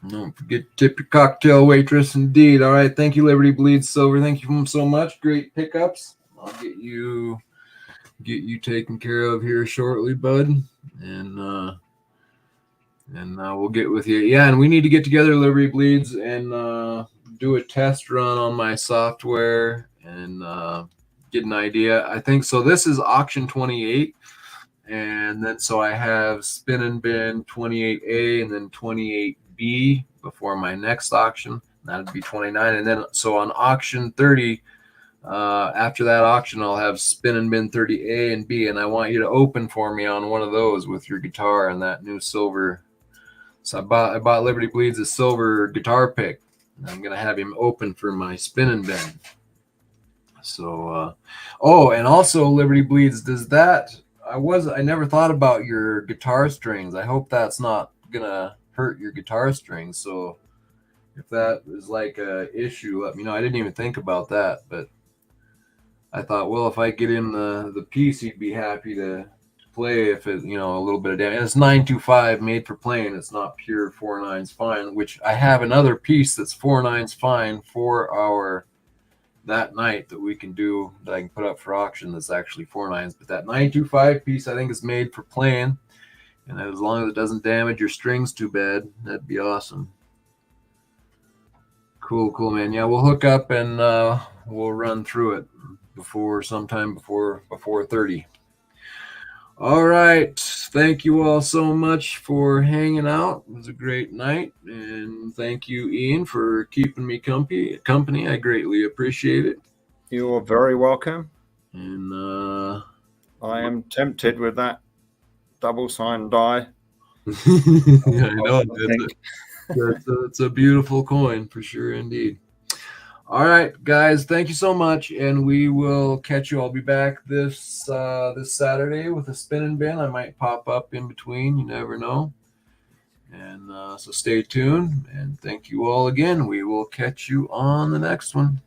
Don't forget to tip your cocktail waitress. Indeed. All right. Thank you, Liberty Bleeds Silver. Thank you so much. Great pickups. I'll get you taken care of here shortly, bud. And we'll get with you. Yeah, and we need to get together, Liberty Bleeds, and do a test run on my software and get an idea. I think so. This is auction 28. And then so I have Spin and Bin 28A and then 28B before my next auction. That'd be 29. And then so on auction 30, after that auction, I'll have Spin and Bin 30A and B. And I want you to open for me on one of those with your guitar and that new silver. So I bought Liberty Bleeds a silver guitar pick. And I'm gonna have him open for my Spin and Bin. So and also Liberty Bleeds, does that I never thought about your guitar strings. I hope that's not gonna hurt your guitar strings. So if that is like a issue, let me know. I didn't even think about that, but I thought, well, if I get him the piece, he'd be happy to play if it, a little bit of damage. And it's 925 made for playing. It's not pure 4/9s fine, which I have another piece that's 4/9s fine for our that night that we can do that I can put up for auction that's actually 4/9s, but that 925 piece I think is made for playing, and as long as it doesn't damage your strings too bad, that'd be awesome. Cool, man. Yeah, we'll hook up and we'll run through it sometime before 30. All right. Thank you all so much for hanging out. It was a great night. And thank you, Ian, for keeping me company. I greatly appreciate it. You're very welcome. And I am tempted with that double sign die. I know it's a beautiful coin for sure indeed. All right, guys, thank you so much, and we will catch you. I'll be back this Saturday with a spin and bin. I might pop up in between. You never know. And so stay tuned, and thank you all again. We will catch you on the next one.